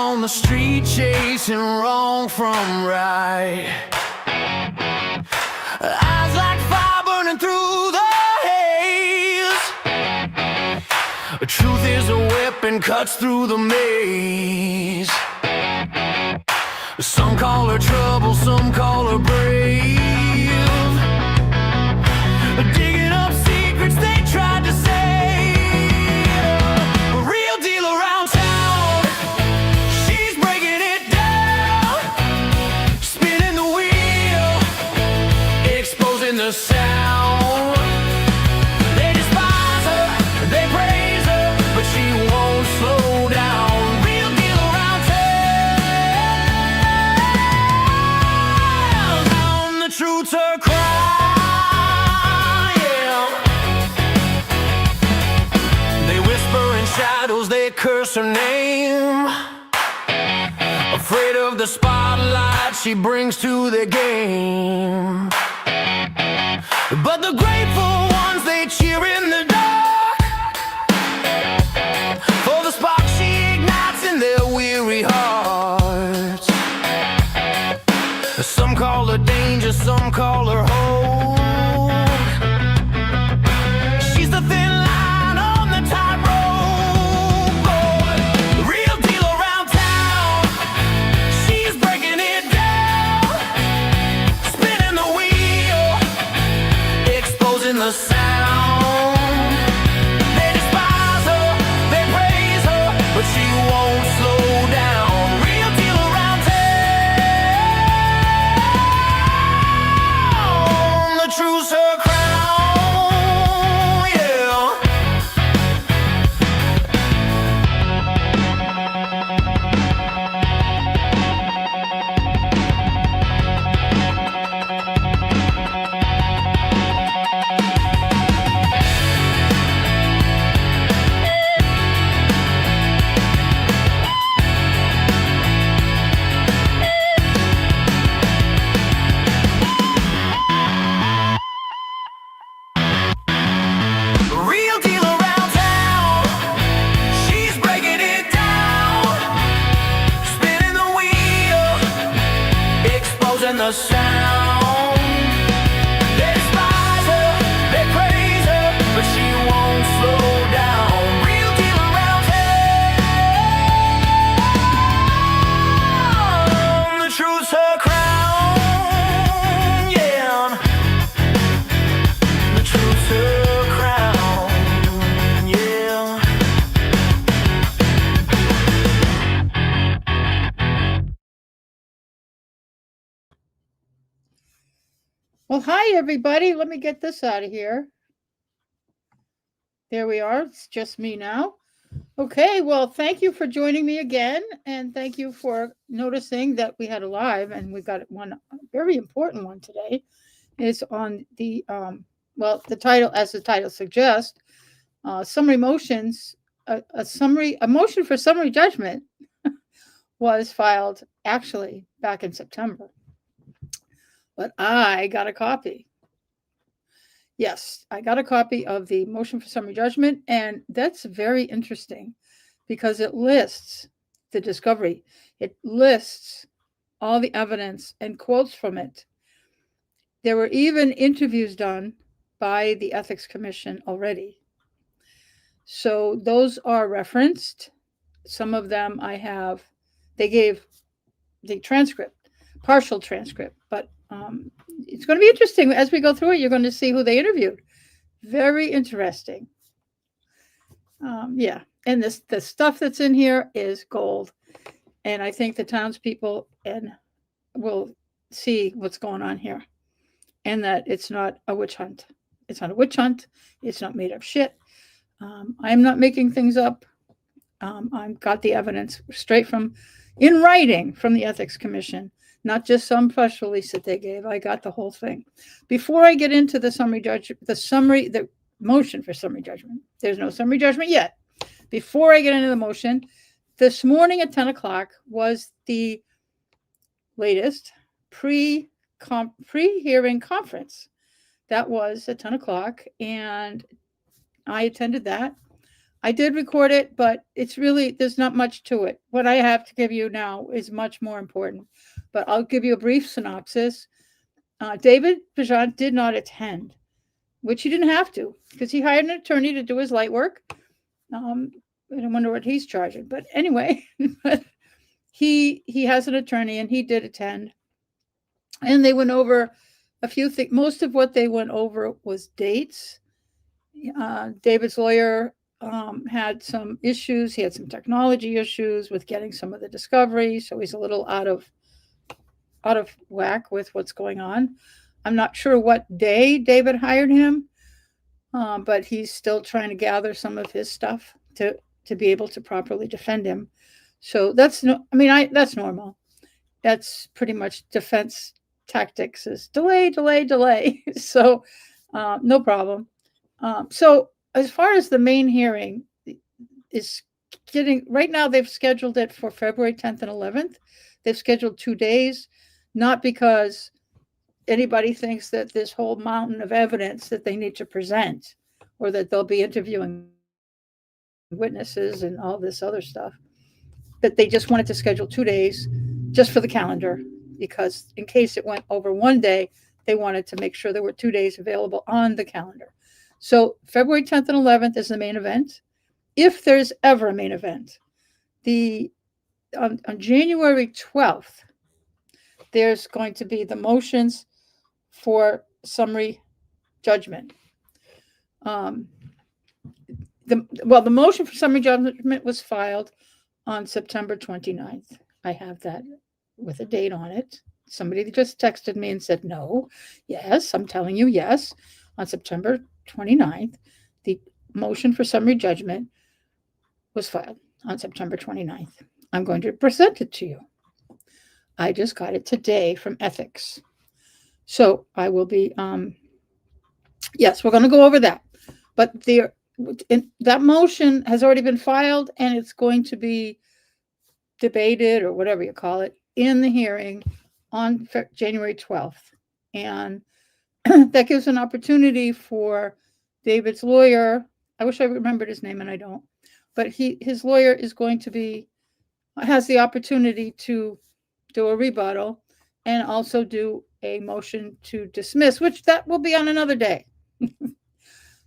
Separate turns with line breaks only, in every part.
on the street chasing wrong from right. Eyes like fire burning through the haze. Truth is a weapon, cuts through the maze. Some call her trouble, some call her brave. Digging up secrets they tried to save. A real deal around town. She's breaking it down, spinning the wheel, exposing the sound. They despise her, they praise her, but she won't slow down. Real deal around town. The truth's her cry. Shadows, they curse her name. Afraid of the spotlight she brings to the game. But the grateful ones, they cheer in the dark for the spark she ignites in their weary hearts. Some call her danger, some call her hope. She's the thin line on the tightrope. The sound. They despise her, they praise her, but she won't slow down. Real deal around town. The truth's her crown, yeah. The sound. They despise her, they praise her, but she won't slow down. Real deal around town. The truth's her crown, yeah. The truth's her crown, yeah.
Well, hi, everybody. Let me get this out of here. There we are. It's just me now. Okay, well, thank you for joining me again. And thank you for noticing that we had a live, and we got one very important one today. It's on the, the title, as the title suggests, summary motions, a motion for summary judgment was filed actually back in September. But I got a copy. Yes, I got a copy of the motion for summary judgment, and that's very interesting because it lists the discovery. It lists all the evidence and quotes from it. There were even interviews done by the Ethics Commission already. So those are referenced. Some of them they gave the transcript, partial transcript, but it's going to be interesting. As we go through it, you're going to see who they interviewed. Very interesting. Yeah. And the stuff that's in here is gold. And I think the townspeople will see what's going on here. And that it's not a witch hunt. It's not a witch hunt. It's not made up shit. I'm not making things up. I've got the evidence straight in writing from the Ethics Commission. Not just some press release that they gave. I got the whole thing. Before I get into the motion for summary judgment, there's no summary judgment yet. Before I get into the motion, this morning at 10 o'clock was the latest pre-hearing conference. That was at 10 o'clock, and I attended that. I did record it, but it's really, there's not much to it. What I have to give you now is much more important, but I'll give you a brief synopsis. David Vigeant did not attend, which he didn't have to, because he hired an attorney to do his light work. I don't wonder what he's charging, but anyway, but he has an attorney and he did attend. And they went over a few things. Most of what they went over was dates. David's lawyer had some issues. He had some technology issues with getting some of the discovery, so he's a little out of whack with what's going on. I'm not sure what day David hired him, but he's still trying to gather some of his stuff to be able to properly defend him. So that's that's normal. That's pretty much defense tactics, is delay, delay, delay. So no problem. So as far as the main hearing is getting, right now they've scheduled it for February 10th and 11th. They've scheduled 2 days, not because anybody thinks that this whole mountain of evidence that they need to present, or that they'll be interviewing witnesses and all this other stuff, that they just wanted to schedule 2 days just for the calendar, because in case it went over 1 day, they wanted to make sure there were 2 days available on the calendar. So February 10th and 11th is the main event, if there's ever a main event. On January 12th, there's going to be the motions for summary judgment. The motion for summary judgment was filed on September 29th. I have that with a date on it. Somebody just texted me and said, no, yes, I'm telling you, yes. On September 29th, the motion for summary judgment was filed on September 29th. I'm going to present it to you. I just got it today from ethics. So I will be, yes, we're going to go over that. But that motion has already been filed, and it's going to be debated, or whatever you call it, in the hearing on January 12th. And that gives an opportunity for David's lawyer. I wish I remembered his name, and I don't. But his lawyer is going to has the opportunity to do a rebuttal and also do a motion to dismiss, which that will be on another day.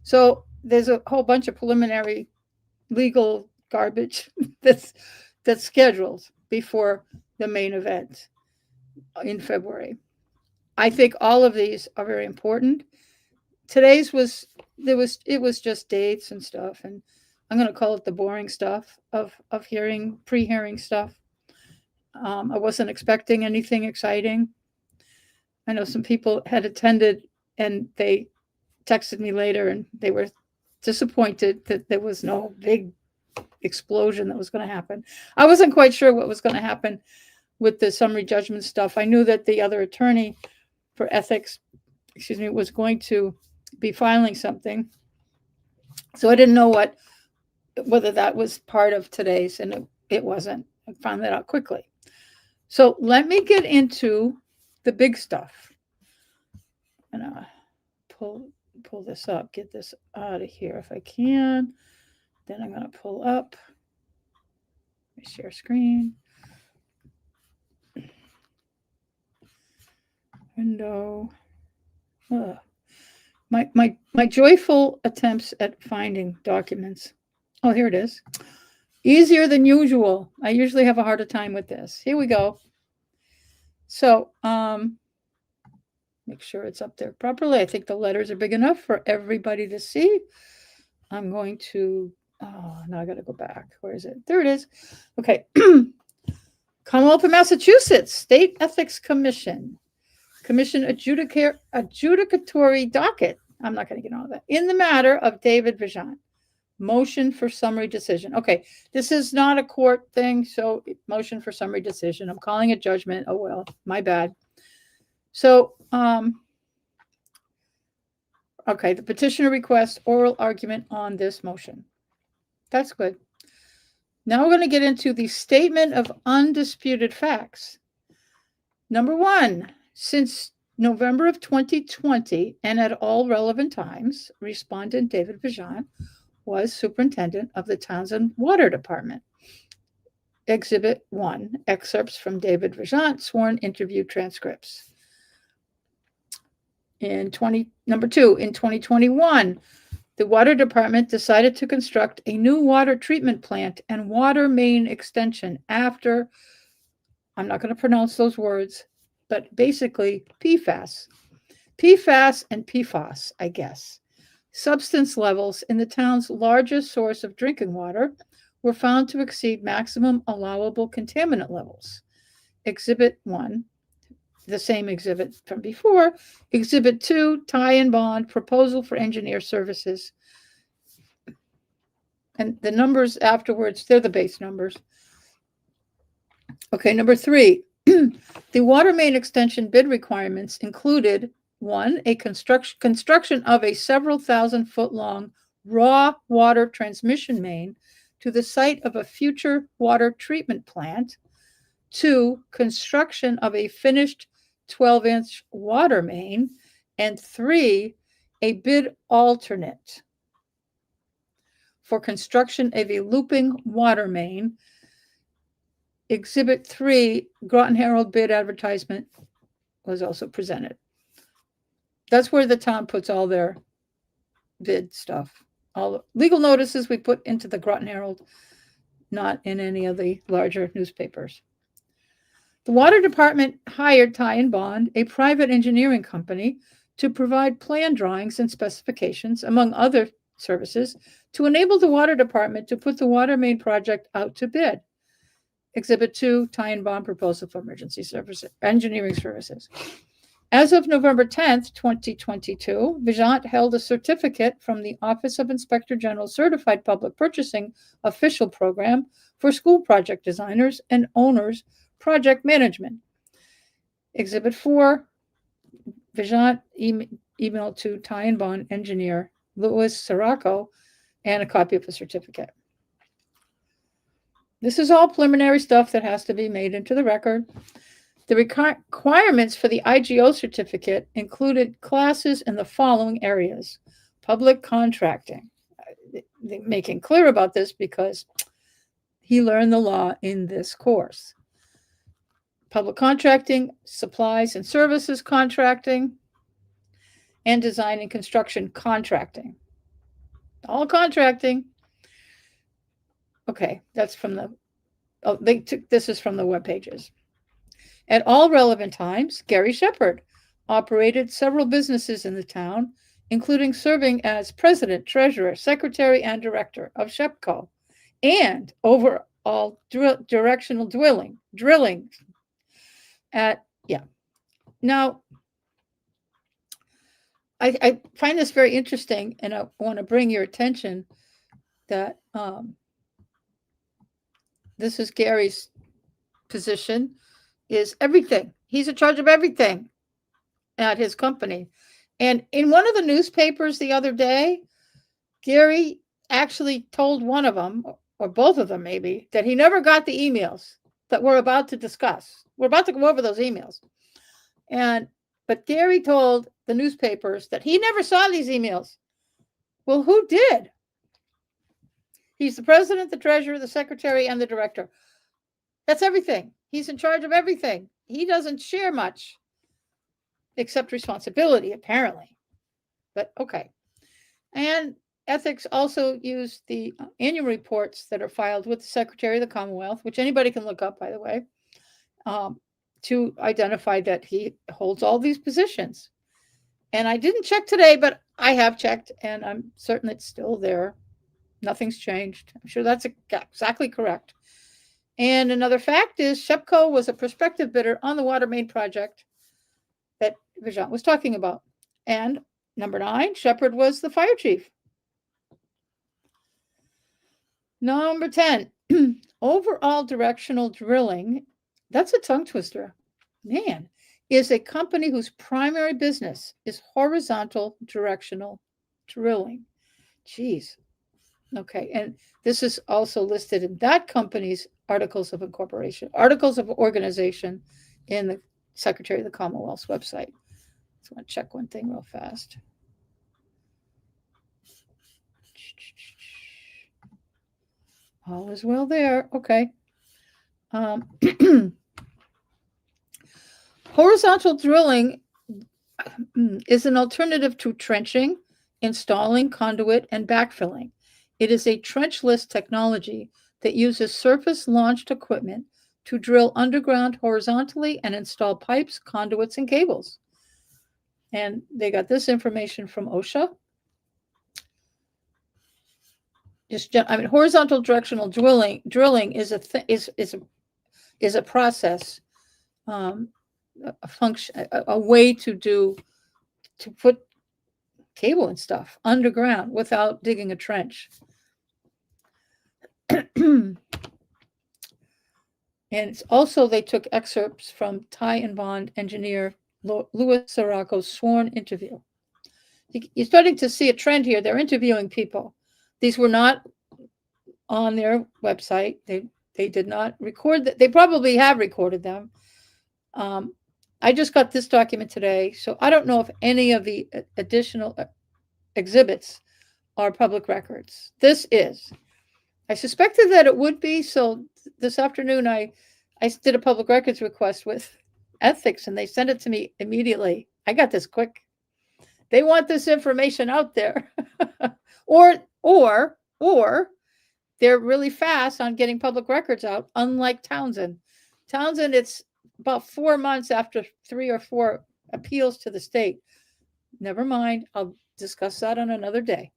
So there's a whole bunch of preliminary legal garbage that's scheduled before the main event in February. I think all of these are very important. Today's it was just dates and stuff, and I'm going to call it the boring stuff of pre-hearing stuff. I wasn't expecting anything exciting. I know some people had attended and they texted me later and they were disappointed that there was no big explosion that was going to happen. I wasn't quite sure what was going to happen with the summary judgment stuff. I knew that the other attorney for ethics, was going to be filing something. So I didn't know whether that was part of today's, and it wasn't. I found that out quickly. So let me get into the big stuff. And pull this up, get this out of here if I can. Then I'm going to pull up. Let me share screen. Window. My joyful attempts at finding documents. Oh, here it is. Easier than usual. I usually have a harder time with this. Here we go. So, make sure it's up there properly. I think the letters are big enough for everybody to see. I'm going to, now I got to go back. Where is it? There it is. Okay. Commonwealth of Massachusetts State Ethics Commission adjudicatory docket. I'm not going to get on that. In the matter of David Vigeant. Motion for summary decision. Okay, this is not a court thing, so motion for summary decision. I'm calling it judgment. Oh, well, my bad. So, okay, the petitioner requests oral argument on this motion. That's good. Now we're going to get into the statement of undisputed facts. Number one, since November of 2020 and at all relevant times, respondent David Vigeant was superintendent of the Townsend Water Department. Exhibit 1, excerpts from David Vigeant, sworn interview transcripts. Number 2, in 2021, the Water Department decided to construct a new water treatment plant and water main extension after, I'm not going to pronounce those words, but basically PFAS. PFAS and PFOS, I guess. Substance levels in the town's largest source of drinking water were found to exceed maximum allowable contaminant levels. Exhibit 1, the same exhibit from before. Exhibit 2, tie and bond, proposal for engineer services. And the numbers afterwards, they're the base numbers. Okay, number 3, the water main extension bid requirements included 1, a construction of a several thousand-foot long raw water transmission main to the site of a future water treatment plant. 2, construction of a finished 12-inch water main. And 3, a bid alternate for construction of a looping water main. Exhibit 3, Groton Herald bid advertisement, was also presented. That's where the town puts all their bid stuff. All the legal notices we put into the Groton Herald, not in any of the larger newspapers. The Water Department hired Tie and Bond, a private engineering company, to provide plan drawings and specifications, among other services, to enable the Water Department to put the water main project out to bid. Exhibit 2, Tie and Bond proposal for emergency services, engineering services. As of November 10th, 2022, Vigeant held a certificate from the Office of Inspector General Certified Public Purchasing Official Program for School Project Designers and Owners Project Management. Exhibit 4, Vigeant email to Tie and Bond engineer Louis Sirocco, and a copy of the certificate. This is all preliminary stuff that has to be made into the record. The requirements for the IGO certificate included classes in the following areas. Public contracting. They're making clear about this because he learned the law in this course. Public contracting, supplies and services contracting, and design and construction contracting. All contracting. Okay, that's from the, this is from the web pages. At all relevant times, Gary Shepard operated several businesses in the town, including serving as president, treasurer, secretary, and director of SHEPCO, and overall directional drilling at, yeah. Now, I find this very interesting, and I want to bring your attention that this is Gary's position, is everything. He's in charge of everything at his company. And in one of the newspapers the other day, Gary actually told one of them, or both of them maybe, that he never got the emails that we're about to discuss. We're about to go over those emails. But Gary told the newspapers that he never saw these emails. Well, who did? He's the president, the treasurer, the secretary, and the director. That's everything. He's in charge of everything. He doesn't share much, except responsibility, apparently. But okay. And ethics also use the annual reports that are filed with the Secretary of the Commonwealth, which anybody can look up, by the way, to identify that he holds all these positions. And I didn't check today, but I have checked, and I'm certain it's still there. Nothing's changed. I'm sure that's exactly correct. And another fact is SHEPCO was a prospective bidder on the water main project that Vigeant was talking about. And number 9, Shepard was the fire chief. Number 10, overall directional drilling. That's a tongue twister. Man, is a company whose primary business is horizontal directional drilling. Jeez. Okay, and this is also listed in that company's articles of incorporation, articles of organization in the Secretary of the Commonwealth's website. So I want to check one thing real fast. All is well there. Okay. Horizontal drilling is an alternative to trenching, installing conduit, and backfilling. It is a trenchless technology that uses surface-launched equipment to drill underground horizontally and install pipes, conduits, and cables. And they got this information from OSHA. Horizontal directional drilling is a process, a function, a way to put cable and stuff underground without digging a trench. And it's also, they took excerpts from Ty and Bond engineer Louis Sirocco's sworn interview. You're starting to see a trend here. They're interviewing people. These were not on their website. They did not record that. They probably have recorded them. I just got this document today, so I don't know if any of the additional exhibits are public records. This is. I suspected that it would be, so this afternoon I did a public records request with ethics, and they sent it to me immediately. I got this quick. They want this information out there. or they're really fast on getting public records out, unlike Townsend. Townsend, it's about 4 months after 3 or 4 appeals to the state. Never mind. I'll discuss that on another day.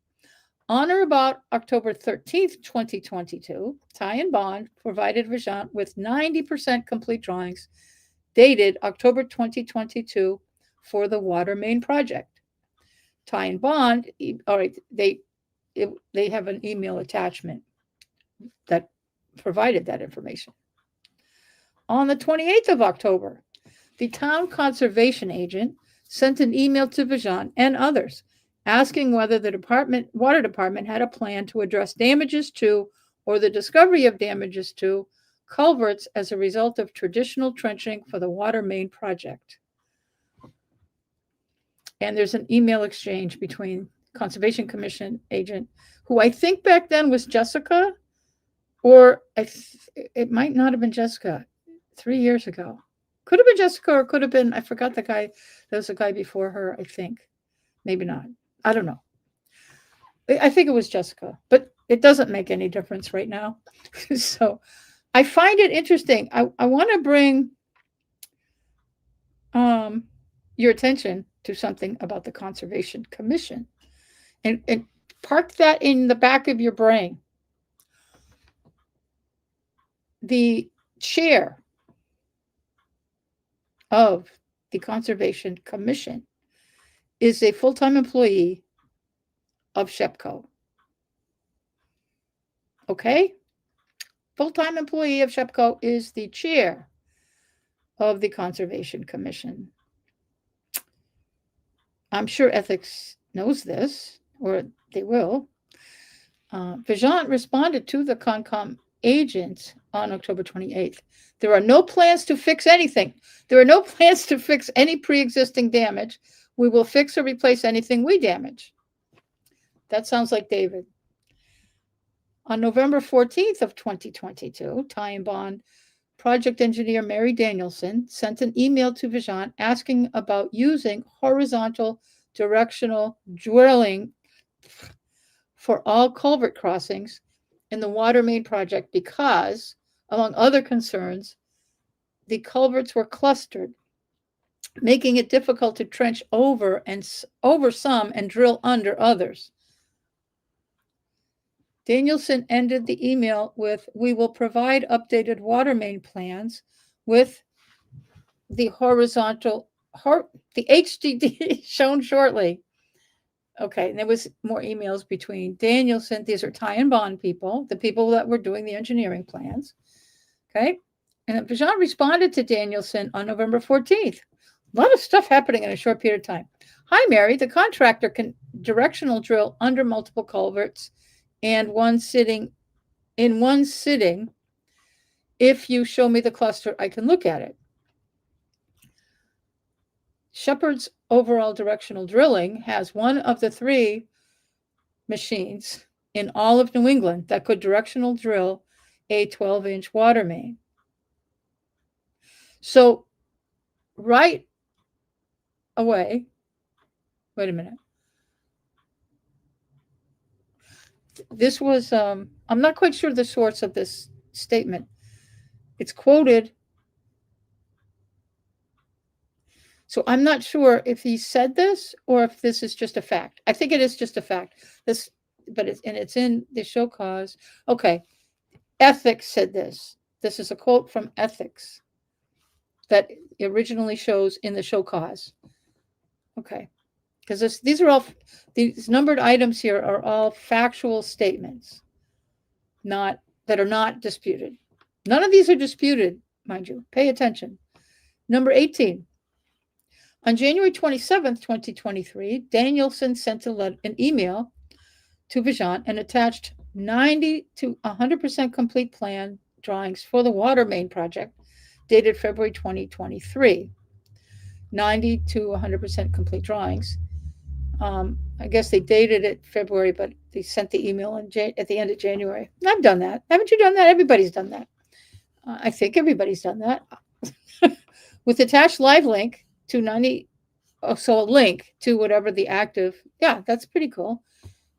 On or about October 13th, 2022, Ty and Bond provided Vigeant with 90% complete drawings dated October 2022 for the water main project. Ty and Bond, all right, they have an email attachment that provided that information. On the 28th of October, the town conservation agent sent an email to Vigeant and others asking whether the water department had a plan to address damages to, or the discovery of damages to, culverts as a result of traditional trenching for the water main project. And there's an email exchange between Conservation Commission agent, who I think back then was Jessica, or it might not have been Jessica, 3 years ago. Could have been Jessica, or could have been, I forgot the guy. There was a guy before her, I think. Maybe not. I don't know. I think it was Jessica, but it doesn't make any difference right now. So I find it interesting. I want to bring your attention to something about the Conservation Commission, and park that in the back of your brain. The chair of the Conservation Commission is a full-time employee of SHPCO. Okay? Full-time employee of SHPCO is the chair of the Conservation Commission. I'm sure ethics knows this, or they will. Vigeant responded to the CONCOM agent on October 28th. There are no plans to fix anything. There are no plans to fix any pre-existing damage. We will fix or replace anything we damage. That sounds like David. On November 14th of 2022, Ty and Bond project engineer Mary Danielson sent an email to Vigeant asking about using horizontal directional drilling for all culvert crossings in the water main project because, among other concerns, the culverts were clustered, making it difficult to trench over some and drill under others. Danielson ended the email with, "We will provide updated water main plans with the the HDD shown shortly." Okay, and there was more emails between Danielson, these are Ty and Bond people, the people that were doing the engineering plans. Okay, and Vigeant responded to Danielson on November 14th. A lot of stuff happening in a short period of time. "Hi, Mary, the contractor can directional drill under multiple culverts and in one sitting. If you show me the cluster, I can look at it. Shepherd's overall directional drilling has one of the 3 machines in all of New England that could directional drill a 12-inch water main. So right away, wait a minute. This was, I'm not quite sure the source of this statement. It's quoted. So I'm not sure if he said this or if this is just a fact. I think it is just a fact. But it's in the show cause. Okay. Ethics said this. This is a quote from Ethics that originally shows in the show cause. Okay. Because these numbered items here are all factual statements, that are not disputed. None of these are disputed, mind you. Pay attention. Number 18. On January 27th, 2023, Danielson sent an email to Vigeant and attached 90 to 100% complete plan drawings for the water main project dated February 2023. 90 to 100% complete drawings. I guess they dated it February, but they sent the email at the end of January. I've done that. Haven't you done that? Everybody's done that. I think everybody's done that. With attached live link to 90, so a link to whatever the active, yeah, that's pretty cool.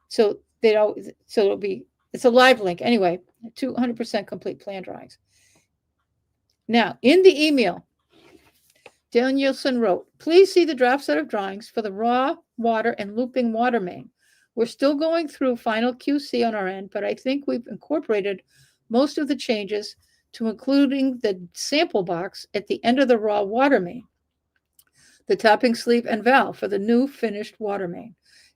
So it's a live link anyway, 200% complete plan drawings. Now, in the email, Danielson wrote, please see the draft set of drawings for the raw water and looping water main. We're still going through final QC on our end, but I think we've incorporated most of the changes to including the sample box at the end of the raw water main, the tapping sleeve and valve for the new finished water main,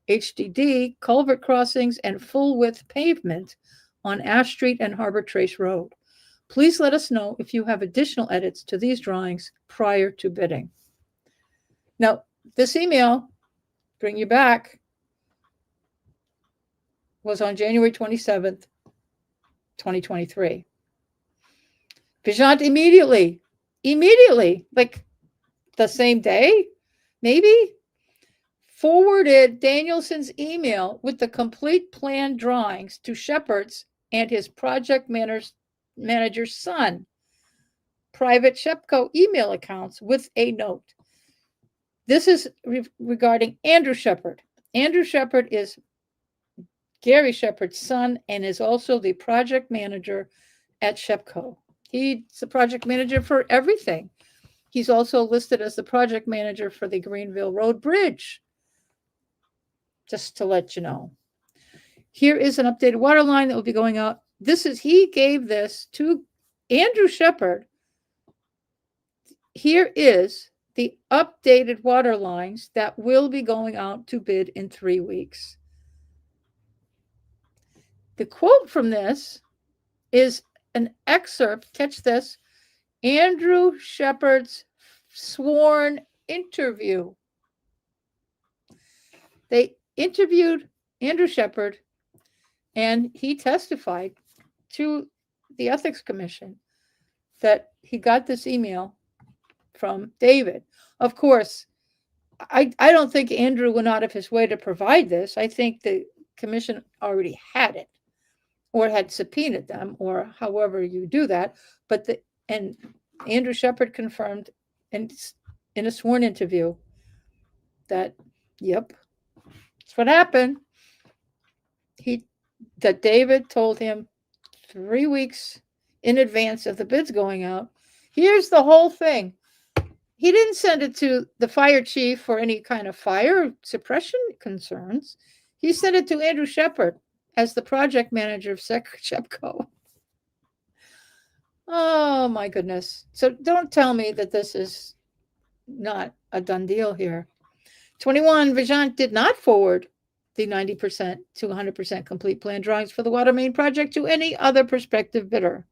HDD, culvert crossings, and full width pavement on Ash Street and Harbor Trace Road. Please let us know if you have additional edits to these drawings prior to bidding. Now, this email, bring you back, was on January 27th, 2023. Vigeant immediately, like the same day, maybe, forwarded Danielson's email with the complete plan drawings to Shepard's and his project manager's son, private SHEPCO email accounts with a note. This is regarding Andrew Shepard. Andrew Shepard is Gary Shepard's son and is also the project manager at SHEPCO. He's the project manager for everything. He's also listed as the project manager for the Greenville Road Bridge. Just to let you know. Here is an updated water line that will be going out. He gave this to Andrew Shepard. Here is the updated water lines that will be going out to bid in 3 weeks. The quote from this is an excerpt, catch this, Andrew Shepard's sworn interview. They interviewed Andrew Shepard, and he testified to the Ethics Commission that he got this email from David. Of course, I don't think Andrew went out of his way to provide this. I think the commission already had it or had subpoenaed them or however you do that. And Andrew Shepard confirmed in a sworn interview that, yep, that's what happened. That David told him 3 weeks in advance of the bids going out. Here's the whole thing. He didn't send it to the fire chief for any kind of fire suppression concerns. He sent it to Andrew Shepard as the project manager of SHEPCO. Oh, my goodness. So don't tell me that this is not a done deal here. 21, Vigeant did not forward the 90% to 100% complete plan drawings for the water main project to any other prospective bidder.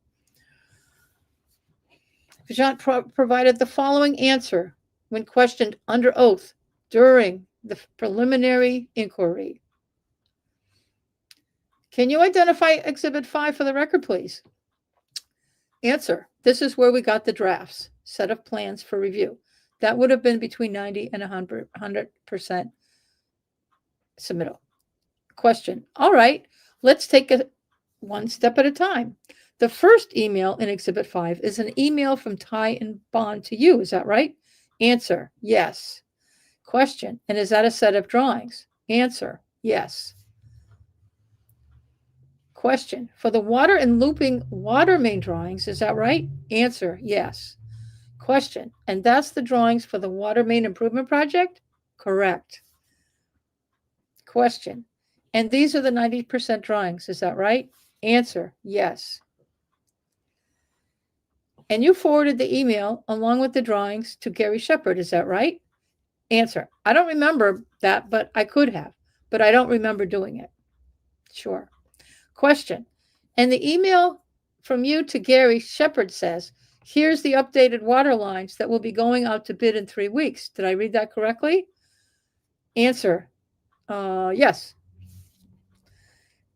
Vigeant provided the following answer when questioned under oath during the preliminary inquiry. Can you identify Exhibit 5 for the record, please? Answer, this is where we got the drafts, set of plans for review. That would have been between 90 and 100% submittal. Question, all right, Let's take it one step at a time. The first email in Exhibit 5 is an email from Ty and Bond to you. Is that right? Answer, yes. Question, and is that a set of drawings? Answer, yes. Question, for the water and looping water main drawings, is that right? Answer, yes. Question, and that's the drawings for the water main improvement project? Correct. Question, and these are the 90% drawings, is that right? Answer, yes. And you forwarded the email along with the drawings to Gary Shepard, is that right? Answer, I don't remember that, but I could have, but I don't remember doing it. Sure. Question, and the email from you to Gary Shepard says, here's the updated water lines that will be going out to bid in 3 weeks. Did I read that correctly? Answer, yes.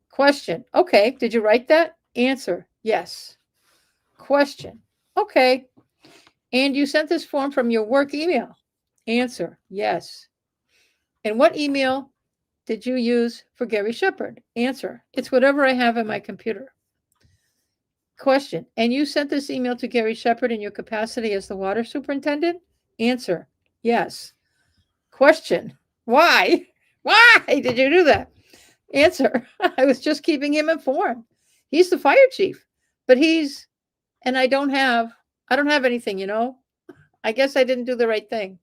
Question, okay, did you write that? Answer, yes. Question, okay, and you sent this form from your work email? Answer, yes. And what email did you use for Gary Shepard? Answer, it's whatever I have on my computer. Question, and you sent this email to Gary Shepard in your capacity as the water superintendent? Answer, yes. Question, why? Why did you do that? Answer, I was just keeping him informed. He's the fire chief, but and I don't have anything, I guess I didn't do the right thing.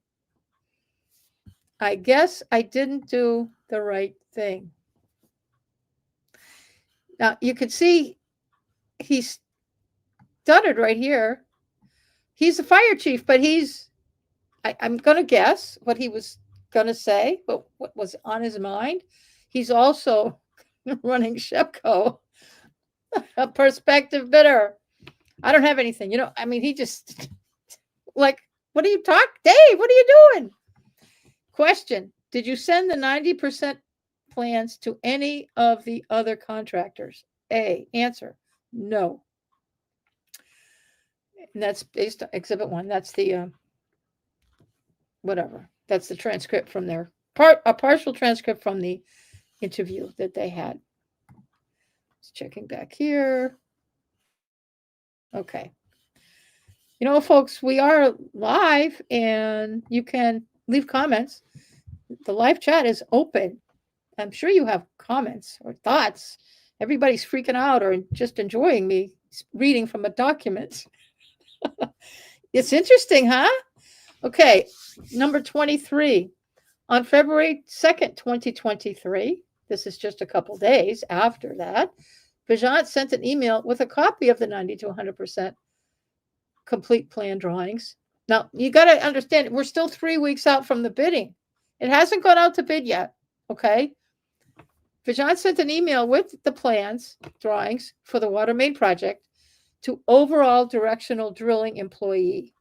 I guess I didn't do the right thing. Now you can see he's stuttered right here. He's the fire chief, but I'm going to guess what he was going to say, but what was on his mind. He's also running SHPCO, a prospective bidder. I don't have anything, he just like, what are you talking? Dave, what are you doing? Question, did you send the 90% plans to any of the other contractors? A, answer, no. And that's based on Exhibit 1. That's the, whatever. That's the transcript from a partial transcript from the interview that they had. Just checking back here. Okay. Folks, we are live and you can leave comments. The live chat is open. I'm sure you have comments or thoughts. Everybody's freaking out or just enjoying me reading from a document. It's interesting, huh? Okay, number 23. On February 2nd, 2023, this is just a couple days after that, Vigeant sent an email with a copy of the 90 to 100% complete plan drawings. Now, you got to understand, we're still 3 weeks out from the bidding. It hasn't gone out to bid yet, okay? Vigeant sent an email with the plans, drawings for the water main project to overall directional drilling employee,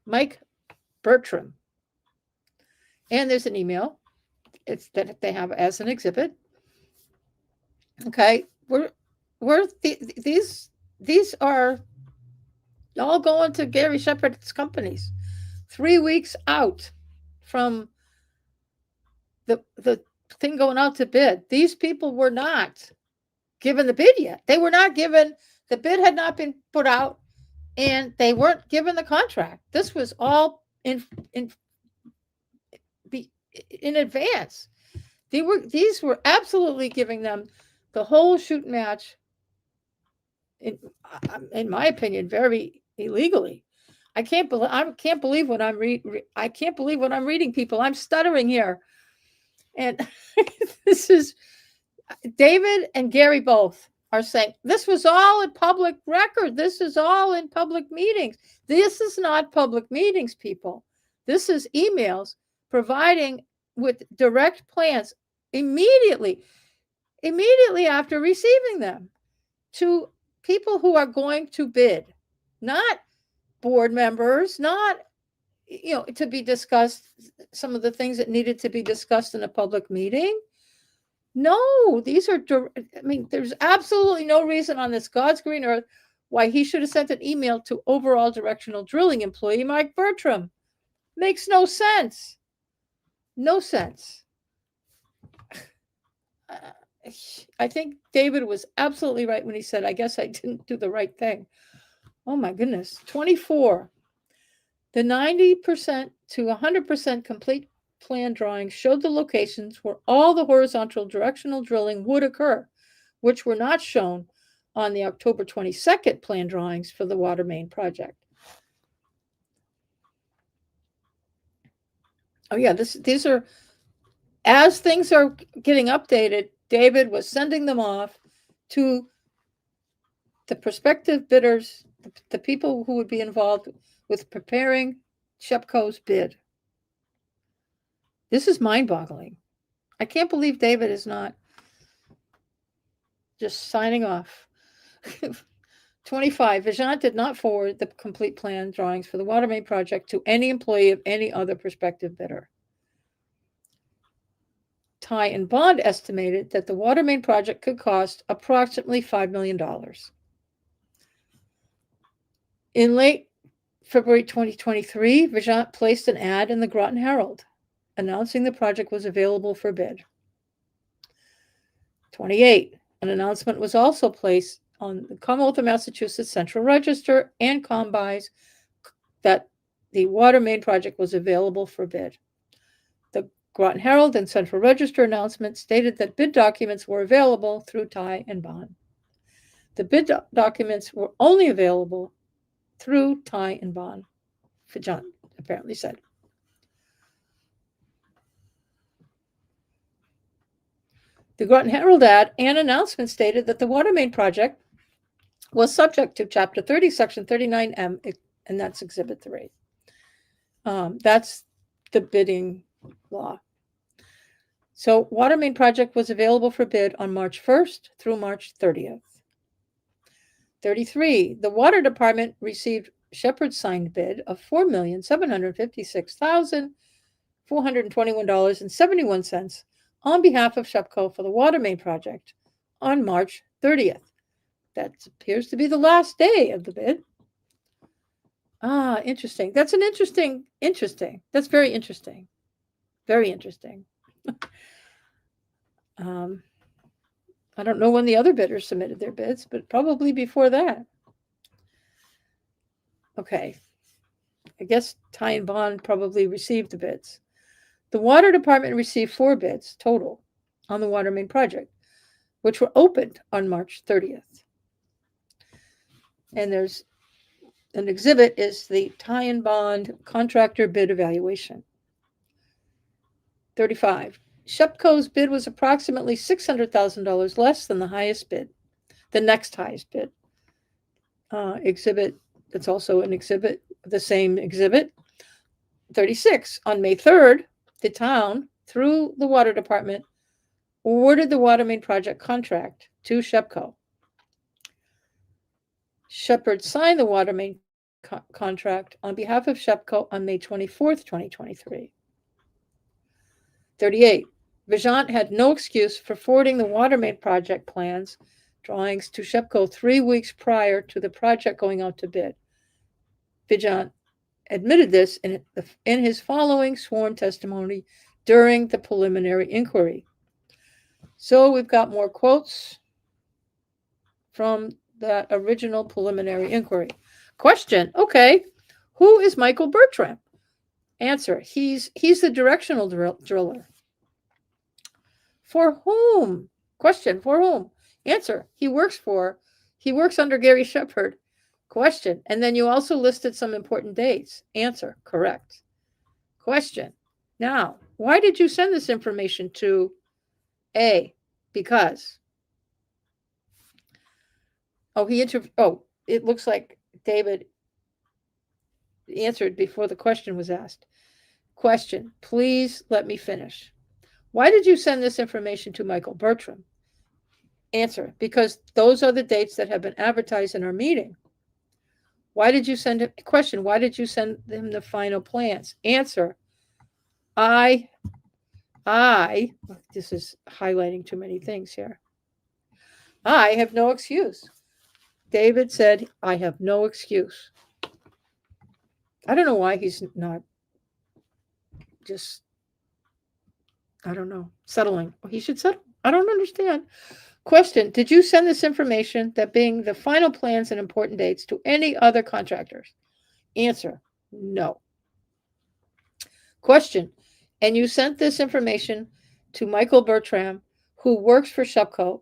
Mike Bertram. And there's an email. It's that they have as an exhibit. Okay, these are all going to Gary Shepard's companies 3 weeks out from the thing going out to bid. These people were not given the bid yet. They were not given, the bid had not been put out, and they weren't given the contract. This was all in advance. These were absolutely giving them the whole shoot match, in my opinion, very illegally. I can't believe what I'm reading, people. I'm stuttering here. And this is David and Gary both are saying this was all in public record. This is all in public meetings. This is not public meetings, people. This is emails providing with direct plans immediately after receiving them to people who are going to bid, not board members, not, to be discussed, some of the things that needed to be discussed in a public meeting. No, these are, there's absolutely no reason on this God's green earth why he should have sent an email to overall directional drilling employee Mike Bertram. Makes no sense. No sense. I think David was absolutely right when he said, I guess I didn't do the right thing. Oh my goodness. 24. The 90% to 100% complete plan drawings showed the locations where all the horizontal directional drilling would occur, which were not shown on the October 22nd plan drawings for the water main project. Oh yeah, these are, as things are getting updated, David was sending them off to the prospective bidders, the people who would be involved with preparing Shepco's bid. This is mind-boggling. I can't believe David is not just signing off. 25. Vigeant did not forward the complete plan drawings for the water main project to any employee of any other prospective bidder. Ty and Bond estimated that the water main project could cost approximately $5 million. In late February 2023, Vigeant placed an ad in the Groton Herald announcing the project was available for bid. 28. An announcement was also placed on the Commonwealth of Massachusetts Central Register and Combis that the water main project was available for bid. The Groton Herald and Central Register announcement stated that bid documents were available through Ty and Bond. The bid documents were only available through Ty and Bond, Vigeant apparently said. The Groton Herald ad and announcement stated that the water main project was subject to Chapter 30, Section 39M, and that's Exhibit 3. That's the bidding law. So water main project was available for bid on March 1st through March 30th. 33. The water department received Shepherd's signed bid of $4,756,421.71 on behalf of Shepco for the water main project on March 30th. That appears to be the last day of the bid. Interesting. That's an interesting. That's very interesting. Very interesting. I don't know when the other bidders submitted their bids, but probably before that. Okay. I guess Ty and Bond probably received the bids. The water department received 4 bids total on the water main project, which were opened on March 30th. And there's an exhibit is the Ty and Bond contractor bid evaluation. 35. Shepco's bid was approximately $600,000 less than the highest bid, the next highest bid. Exhibit, that's also an exhibit, the same exhibit. 36. On May 3rd, the town, through the water department, awarded the water main project contract to Shepco. Shepherd signed the water main contract on behalf of Shepco on May 24th, 2023. 38. Vigeant had no excuse for forwarding the water main project plans drawings to Shepco 3 weeks prior to the project going out to bid. Vigeant admitted this in his following sworn testimony during the preliminary inquiry. So we've got more quotes from that original preliminary inquiry. Question, okay, who is Michael Bertram? Answer, he's the directional driller. For whom? Question, for whom? Answer, he works under Gary Shepherd. Question, and then you also listed some important dates. Answer, correct. Question, now, why did you send this information to A? Because. It looks like David answered before the question was asked. Question, please let me finish. Why did you send this information to Michael Bertram? Answer, because those are the dates that have been advertised in our meeting. Why did you send him? Question, why did you send him the final plans? Answer, this is highlighting too many things here. I have no excuse. David said, I have no excuse. I don't know why he's not just, settling. He should settle. I don't understand. Question, did you send this information, that being the final plans and important dates, to any other contractors? Answer, no. Question, and you sent this information to Michael Bertram, who works for Shupco,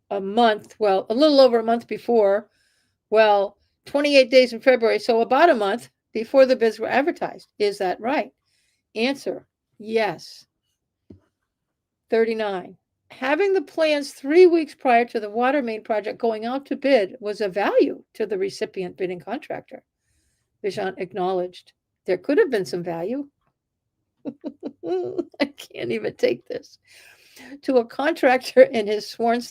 a little over a month before, 28 days in February, so about a month before the bids were advertised. Is that right? Answer, yes. 39. Having the plans 3 weeks prior to the water main project going out to bid was of value to the recipient bidding contractor. Vigeant acknowledged. There could have been some value. I can't even take this. To a contractor in his sworn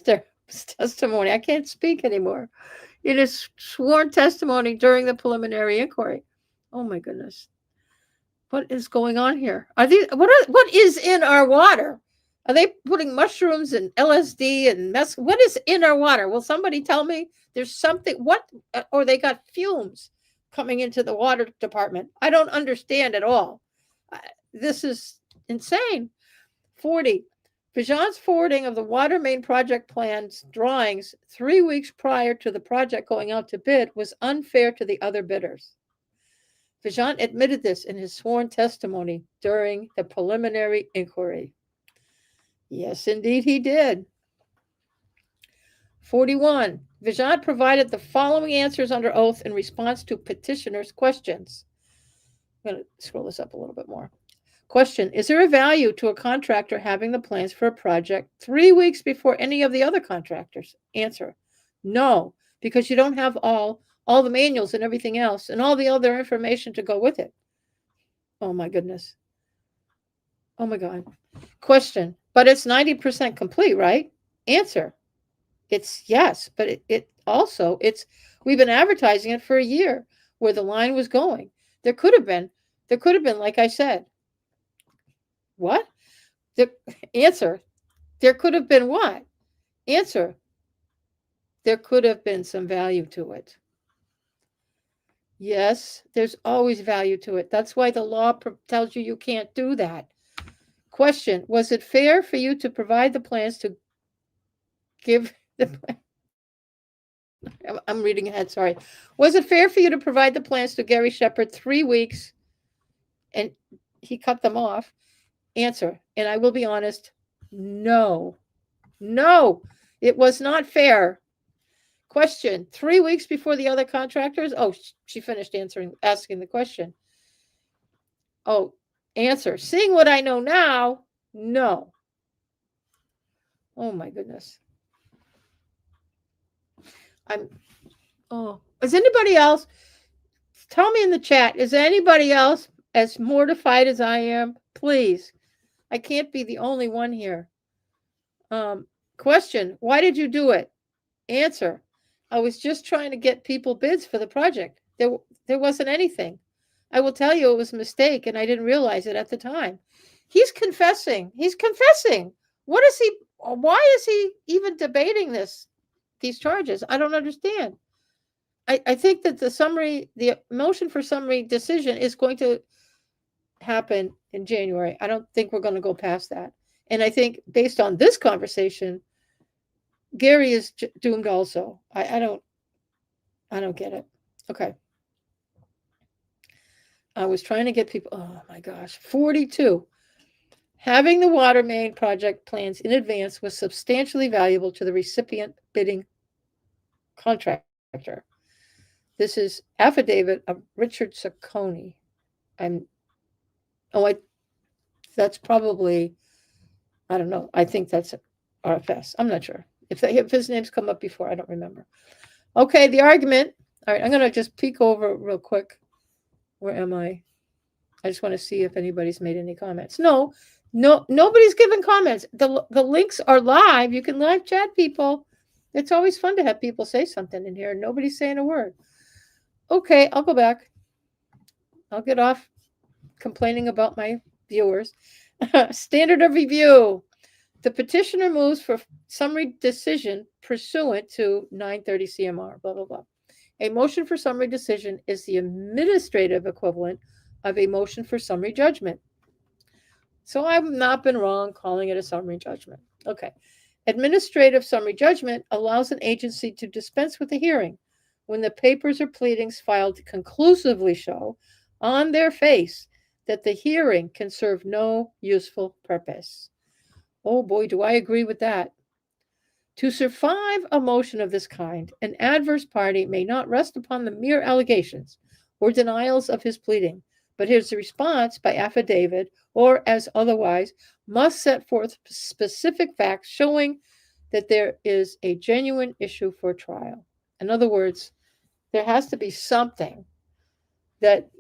testimony. I can't speak anymore. In his sworn testimony during the preliminary inquiry. Oh my goodness. What is going on here? What is in our water? Are they putting mushrooms and LSD and mess? What is in our water? Will somebody tell me? There's something, or they got fumes coming into the water department. I don't understand at all. This is insane. 40. Vigeant's forwarding of the water main project plans drawings 3 weeks prior to the project going out to bid was unfair to the other bidders. Vigeant admitted this in his sworn testimony during the preliminary inquiry. Yes, indeed, he did. 41. Vigeant provided the following answers under oath in response to petitioner's questions. I'm going to scroll this up a little bit more. Question, is there a value to a contractor having the plans for a project 3 weeks before any of the other contractors? Answer, no, because you don't have all the manuals and everything else and all the other information to go with it. Oh my goodness. Oh my God. Question, but it's 90% complete, right? Answer, it's yes, but we've been advertising it for a year where the line was going. There could have been, like I said. What? Answer, there could have been what? Answer, there could have been some value to it. Yes, there's always value to it. That's why the law tells you can't do that. Question, was it fair for you to provide the plans to give the I'm reading ahead, sorry. Was it fair for you to provide the plans to Gary Shepard 3 weeks and he cut them off? Answer, and I will be honest, no, it was not fair. Question, 3 weeks before the other contractors? Oh, she finished asking the question. Oh, answer, seeing what I know now, no. Oh my goodness. Is anybody else? Tell me in the chat, is anybody else as mortified as I am? Please. I can't be the only one here. Question, why did you do it? Answer, I was just trying to get people bids for the project. There wasn't anything. I will tell you it was a mistake and I didn't realize it at the time. He's confessing. Why is he even debating these charges? I don't understand. I think that the motion for summary decision is going to happen in January. I don't think we're going to go past that. And I think based on this conversation, Gary is doomed also. I don't get it. Okay. I was trying to get people, oh my gosh, 42. Having the water main project plans in advance was substantially valuable to the recipient bidding contractor. This is affidavit of Richard Saccone. That's probably, I don't know. I think that's RFS. I'm not sure. If his name's come up before, I don't remember. Okay, the argument. All right, I'm going to just peek over real quick. Where am I? I just want to see if anybody's made any comments. No, nobody's given comments. The links are live. You can live chat people. It's always fun to have people say something in here. Nobody's saying a word. Okay, I'll go back. I'll get off complaining about my viewers. Standard of review. The petitioner moves for summary decision pursuant to 930 CMR, blah, blah, blah. A motion for summary decision is the administrative equivalent of a motion for summary judgment. So I've not been wrong calling it a summary judgment. Okay. Administrative summary judgment allows an agency to dispense with a hearing when the papers or pleadings filed conclusively show on their face that the hearing can serve no useful purpose. Oh boy, do I agree with that. To survive a motion of this kind, an adverse party may not rest upon the mere allegations or denials of his pleading, but his response by affidavit or as otherwise must set forth specific facts showing that there is a genuine issue for trial. In other words, there has to be something that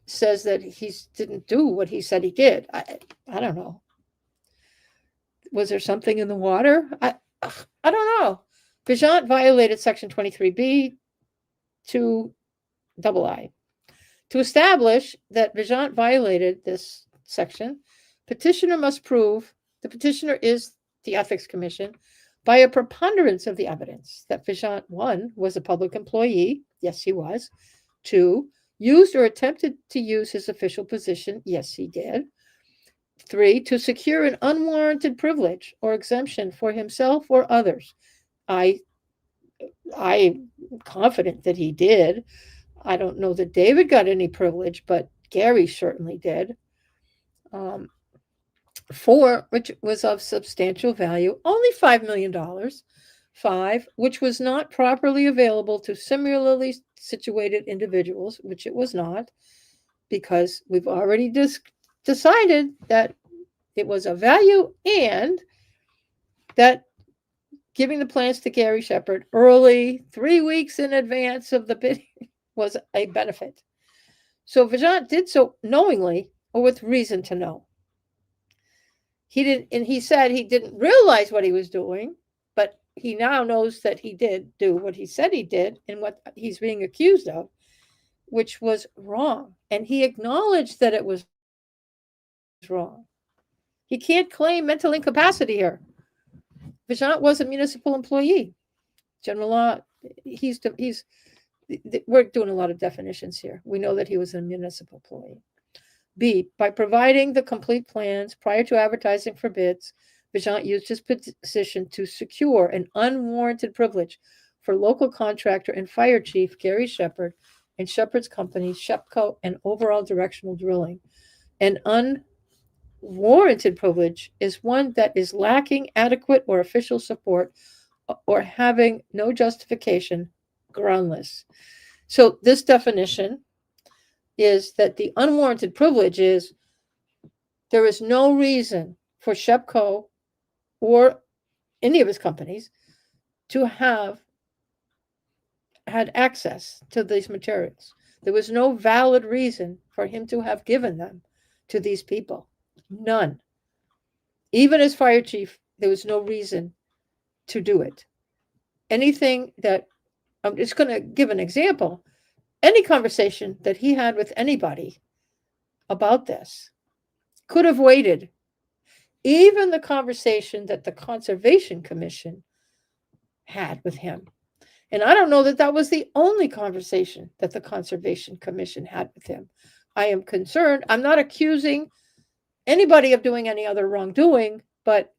says that he didn't do what he said he did. I don't know. Was there something in the water? I don't know. Vigeant violated Section 23B to II. To establish that Vigeant violated this section, petitioner must prove the petitioner is the Ethics Commission by a preponderance of the evidence that Vigeant, 1, was a public employee. Yes, he was. 2, used or attempted to use his official position. Yes, he did. 3, to secure an unwarranted privilege or exemption for himself or others. I'm confident that he did. I don't know that David got any privilege, but Gary certainly did. 4, which was of substantial value, only $5 million. 5, which was not properly available to similarly situated individuals, which it was not, because we've already decided that it was of value and that giving the plans to Gary Shepard early, 3 weeks in advance of the bidding, was a benefit. So Vigeant did so knowingly or with reason to know. He didn't, and he said he didn't realize what he was doing, but he now knows that he did do what he said he did and what he's being accused of, which was wrong. And he acknowledged that it was wrong. He can't claim mental incapacity here. Vigeant was a municipal employee. General law, we're doing a lot of definitions here. We know that he was a municipal employee. B, by providing the complete plans prior to advertising for bids, Vigeant used his position to secure an unwarranted privilege for local contractor and fire chief Gary Shepard and Shepard's company, Shepco and Overall Directional Drilling. An unwarranted privilege is one that is lacking adequate or official support or having no justification, groundless. So this definition is that the unwarranted privilege is there is no reason for Shepco or any of his companies to have had access to these materials. There was no valid reason for him to have given them to these people. None. Even as fire chief, there was no reason to do it. Anything that, I'm just going to give an example. Any conversation that he had with anybody about this could have waited. Even the conversation that the Conservation Commission had with him. And I don't know that that was the only conversation that the Conservation Commission had with him. I am concerned. I'm not accusing anybody of doing any other wrongdoing, but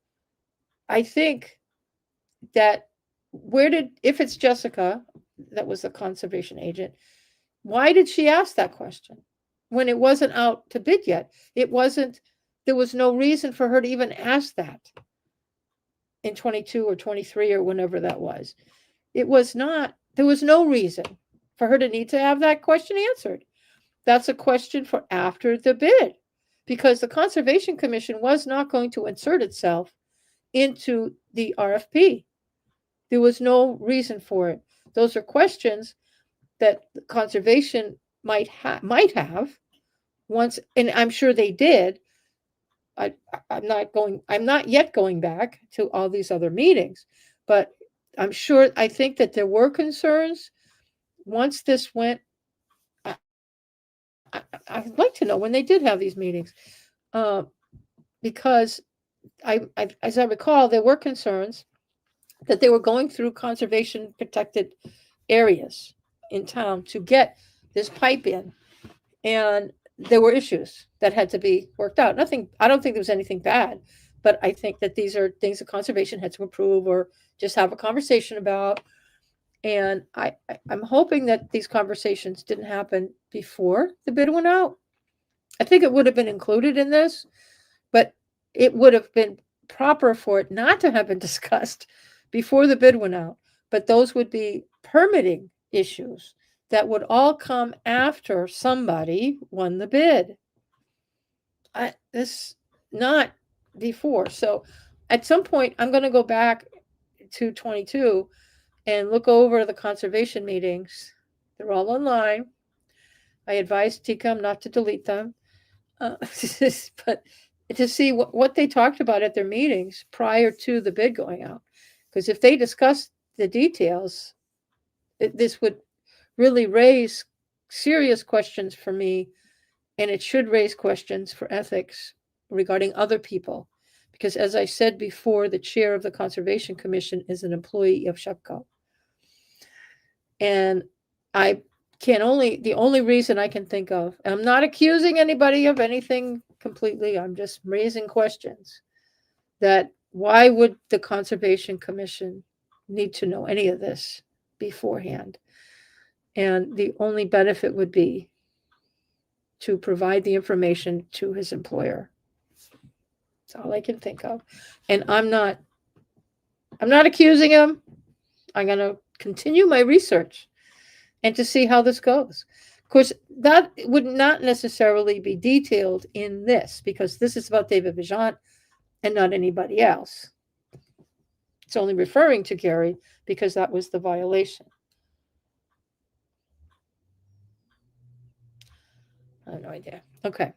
I think that if it's Jessica, that was the conservation agent, why did she ask that question when it wasn't out to bid yet? There was no reason for her to even ask that in 22 or 23 or whenever that was. There was no reason for her to need to have that question answered. That's a question for after the bid, because the Conservation Commission was not going to insert itself into the RFP. There was no reason for it. Those are questions that the conservation might have once, and I'm sure they did. I'm not yet going back to all these other meetings, but I think that there were concerns once this went. I'd like to know when they did have these meetings, because as I recall, there were concerns that they were going through conservation protected areas in town to get this pipe in, and there were issues that had to be worked out. I don't think there was anything bad, but I think that these are things that conservation had to approve or just have a conversation about. And I'm hoping that these conversations didn't happen before the bid went out. I think it would have been included in this, but it would have been proper for it not to have been discussed before the bid went out. But those would be permitting issues that would all come after somebody won the bid. This not before. So at some point, I'm going to go back to 22 and look over the conservation meetings. They're all online. I advised TCOM not to delete them, but to see what they talked about at their meetings prior to the bid going out. Because if they discussed the details, this would really raise serious questions for me, and it should raise questions for ethics regarding other people. Because as I said before, the chair of the Conservation Commission is an employee of SHPCO. And the only reason I can think of, and I'm not accusing anybody of anything completely, I'm just raising questions, that why would the Conservation Commission need to know any of this beforehand? And the only benefit would be to provide the information to his employer. That's all I can think of. And I'm not accusing him. I'm going to continue my research and to see how this goes. Of course, that would not necessarily be detailed in this, because this is about David Vigeant and not anybody else. It's only referring to Gary because that was the violation. I have no idea. Okay.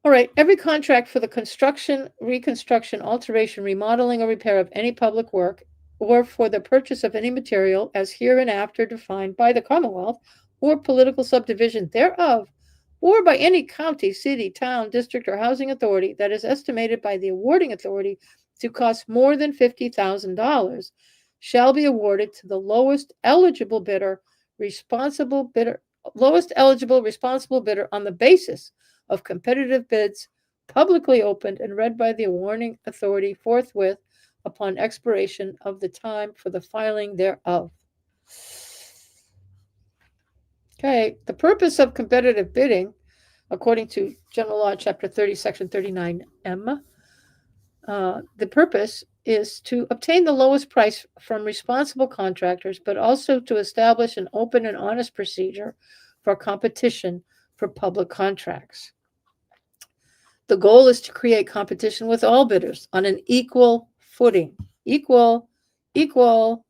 All right. Every contract for the construction, reconstruction, alteration, remodeling, or repair of any public work, or for the purchase of any material as hereinafter defined by the Commonwealth or political subdivision thereof, or by any county, city, town, district, or housing authority that is estimated by the awarding authority to cost more than $50,000, shall be awarded to the lowest eligible responsible bidder on the basis of competitive bids, publicly opened and read by the awarding authority forthwith upon expiration of the time for the filing thereof. Okay, the purpose of competitive bidding, according to General Law, Chapter 30, Section 39M, the purpose is to obtain the lowest price from responsible contractors, but also to establish an open and honest procedure for competition for public contracts. The goal is to create competition with all bidders on an equal footing. Equal, neon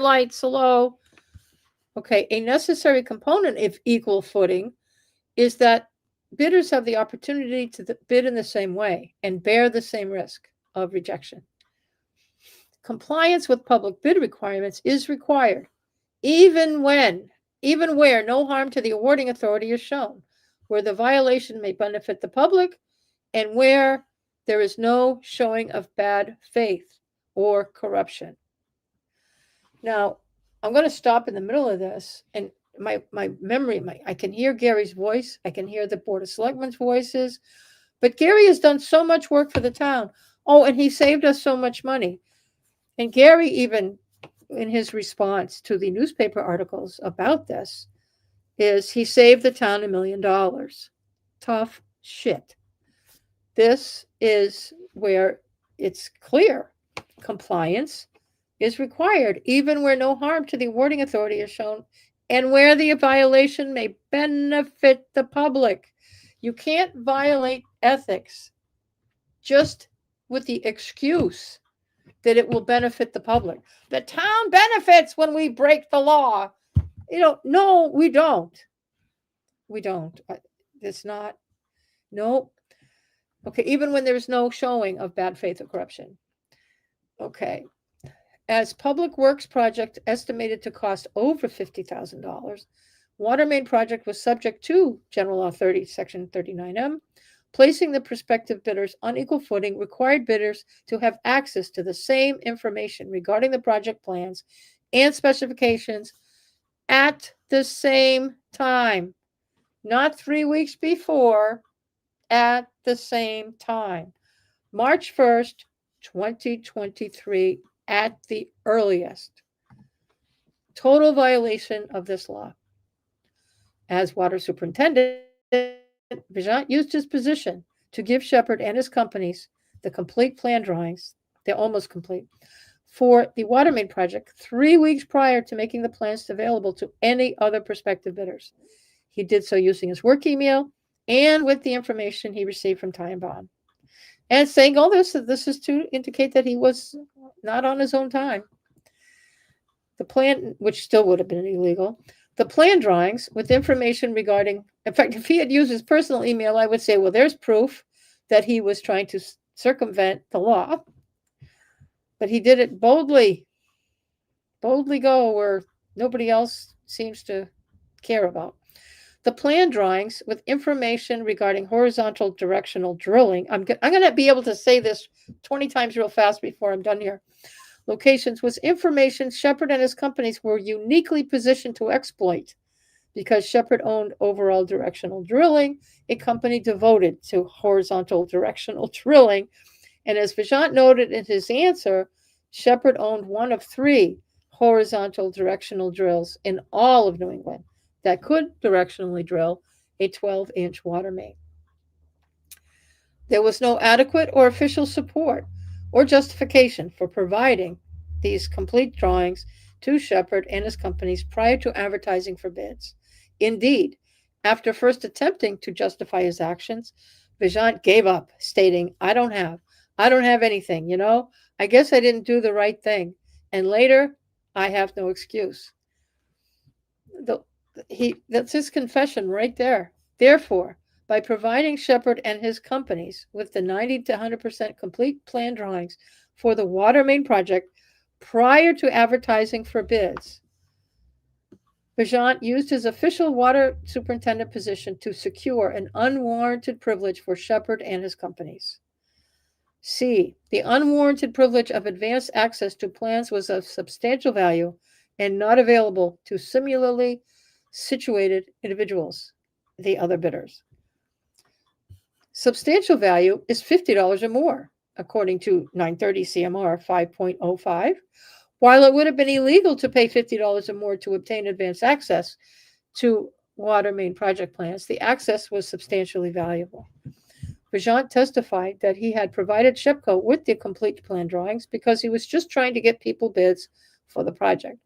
lights, hello. Okay, a necessary component of equal footing is that bidders have the opportunity to bid in the same way and bear the same risk of rejection. Compliance with public bid requirements is required, even where no harm to the awarding authority is shown, where the violation may benefit the public, and where there is no showing of bad faith or corruption. Now, I'm going to stop in the middle of this, and my memory, I can hear Gary's voice, I can hear the Board of Selectmen's voices, but Gary has done so much work for the town. Oh, and he saved us so much money. And Gary, even in his response to the newspaper articles about this, is he saved the town $1 million. Tough shit. This is where it's clear compliance is required, even where no harm to the awarding authority is shown and where the violation may benefit the public. You can't violate ethics just with the excuse that it will benefit the public. The town benefits when we break the law. No, we don't. We don't. It's not. Nope. Okay, even when there's no showing of bad faith or corruption. Okay. As public works project estimated to cost over $50,000, water main project was subject to General Law 30, Section 39M, placing the prospective bidders on equal footing, required bidders to have access to the same information regarding the project plans and specifications at the same time, not 3 weeks before, at the same time. March 1st, 2023, at the earliest. Total violation of this law. As water superintendent, Vigeant used his position to give Shepard and his companies the complete plan drawings, they're almost complete, for the water main project 3 weeks prior to making the plans available to any other prospective bidders. He did so using his work email and with the information he received from Ty and Bond. And saying all this is to indicate that he was not on his own time. The plan, which still would have been illegal, the plan drawings with information regarding, in fact, if he had used his personal email, I would say, well, there's proof that he was trying to circumvent the law. But he did it boldly go where nobody else seems to care about. The plan drawings with information regarding horizontal directional drilling. I'm going to be able to say this 20 times real fast before I'm done here. Locations was information Shepard and his companies were uniquely positioned to exploit because Shepard owned overall directional drilling, a company devoted to horizontal directional drilling. And as Vigeant noted in his answer, Shepard owned one of 3 horizontal directional drills in all of New England that could directionally drill a 12-inch water main. There was no adequate or official support or justification for providing these complete drawings to Shepard and his companies prior to advertising for bids. Indeed, after first attempting to justify his actions, Vigeant gave up, stating, I don't have anything, I guess I didn't do the right thing. And later, I have no excuse. That's his confession right there. Therefore, by providing Shepard and his companies with the 90 to 100% complete plan drawings for the water main project prior to advertising for bids, Vigeant used his official water superintendent position to secure an unwarranted privilege for Shepard and his companies. C. The unwarranted privilege of advanced access to plans was of substantial value and not available to similarly situated individuals, the other bidders. Substantial value is $50 or more, according to 930 CMR 5.05. While it would have been illegal to pay $50 or more to obtain advanced access to water main project plans, the access was substantially valuable. Vigeant testified that he had provided Shepco with the complete plan drawings because he was just trying to get people bids for the project.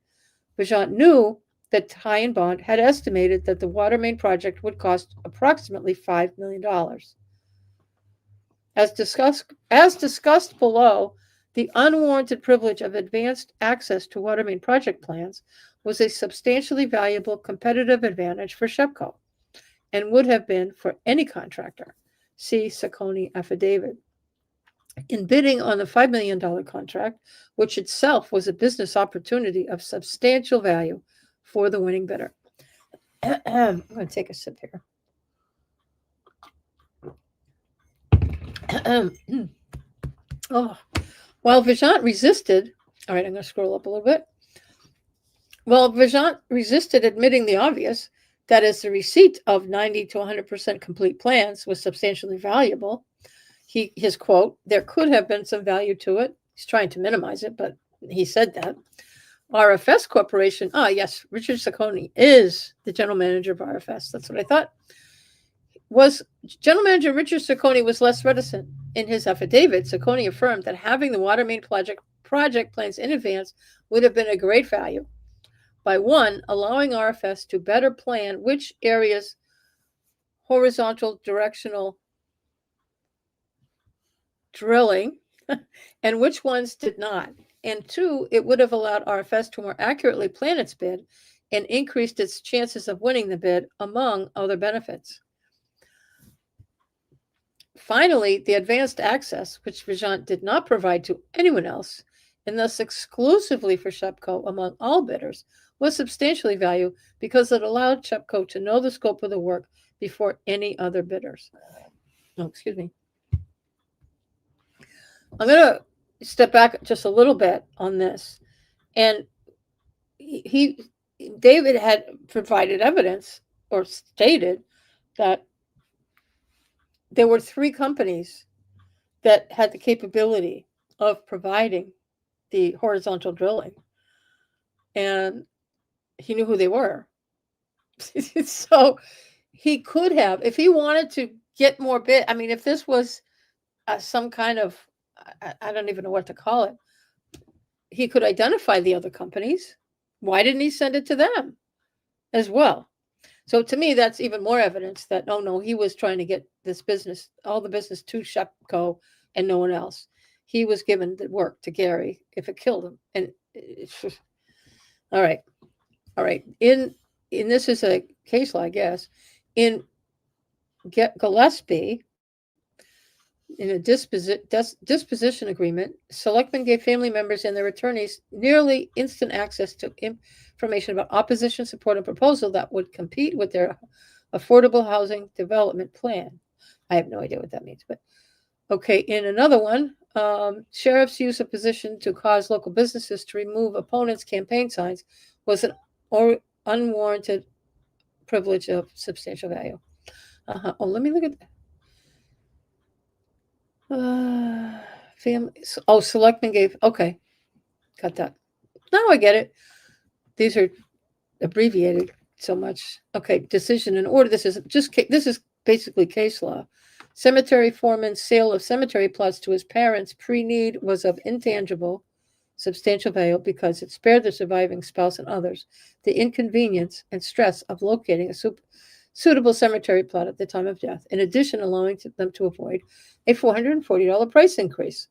Vigeant knew that Ty and Bond had estimated that the water main project would cost approximately $5 million. As discussed below, the unwarranted privilege of advanced access to water main project plans was a substantially valuable competitive advantage for Shepco and would have been for any contractor. See Saccone affidavit. In bidding on the $5 million contract, which itself was a business opportunity of substantial value for the winning bidder. I'm going to take a sip here. While Vigeant resisted, all right, I'm going to scroll up a little bit. While Vigeant resisted admitting the obvious, that is, the receipt of 90 to 100% complete plans was substantially valuable, his quote, there could have been some value to it. He's trying to minimize it, but he said that. RFS Corporation, yes, Richard Saccone is the general manager of RFS. That's what I thought. General Manager Richard Saccone was less reticent. In his affidavit, Saccone affirmed that having the water main project plans in advance would have been a great value. By 1, allowing RFS to better plan which areas horizontal directional drilling and which ones did not. And 2, it would have allowed RFS to more accurately plan its bid and increased its chances of winning the bid, among other benefits. Finally, the advanced access, which Vigeant did not provide to anyone else, and thus exclusively for Shepco among all bidders, was substantially valuable because it allowed Shepco to know the scope of the work before any other bidders. Excuse me. I'm going to step back just a little bit on this. And David had provided evidence or stated that there were 3 companies that had the capability of providing the horizontal drilling, and he knew who they were. So he could have, if he wanted to get more bid. I mean, if this was some kind of, I don't even know what to call it, he could identify the other companies. Why didn't he send it to them as well? So to me, that's even more evidence that, oh no, he was trying to get this business, all the business to Shepco and no one else. He was given the work to Gary if it killed him. And all right. All right. In this is a case law, I guess. In Gillespie, in a disposition agreement, selectmen gave family members and their attorneys nearly instant access to information about opposition support and proposal that would compete with their affordable housing development plan. I have no idea what that means, but okay. In another one, sheriff's use of position to cause local businesses to remove opponents' campaign signs was an unwarranted privilege of substantial value. Oh, let me look at that. Family. Oh, selectmen gave. Okay, got that. Now I get it. These are abbreviated so much. Okay, decision in order. This is basically case law. Cemetery foreman's sale of cemetery plots to his parents pre-need was of intangible, substantial value because it spared the surviving spouse and others the inconvenience and stress of locating a suitable cemetery plot at the time of death, in addition allowing them to avoid a $440 price increase.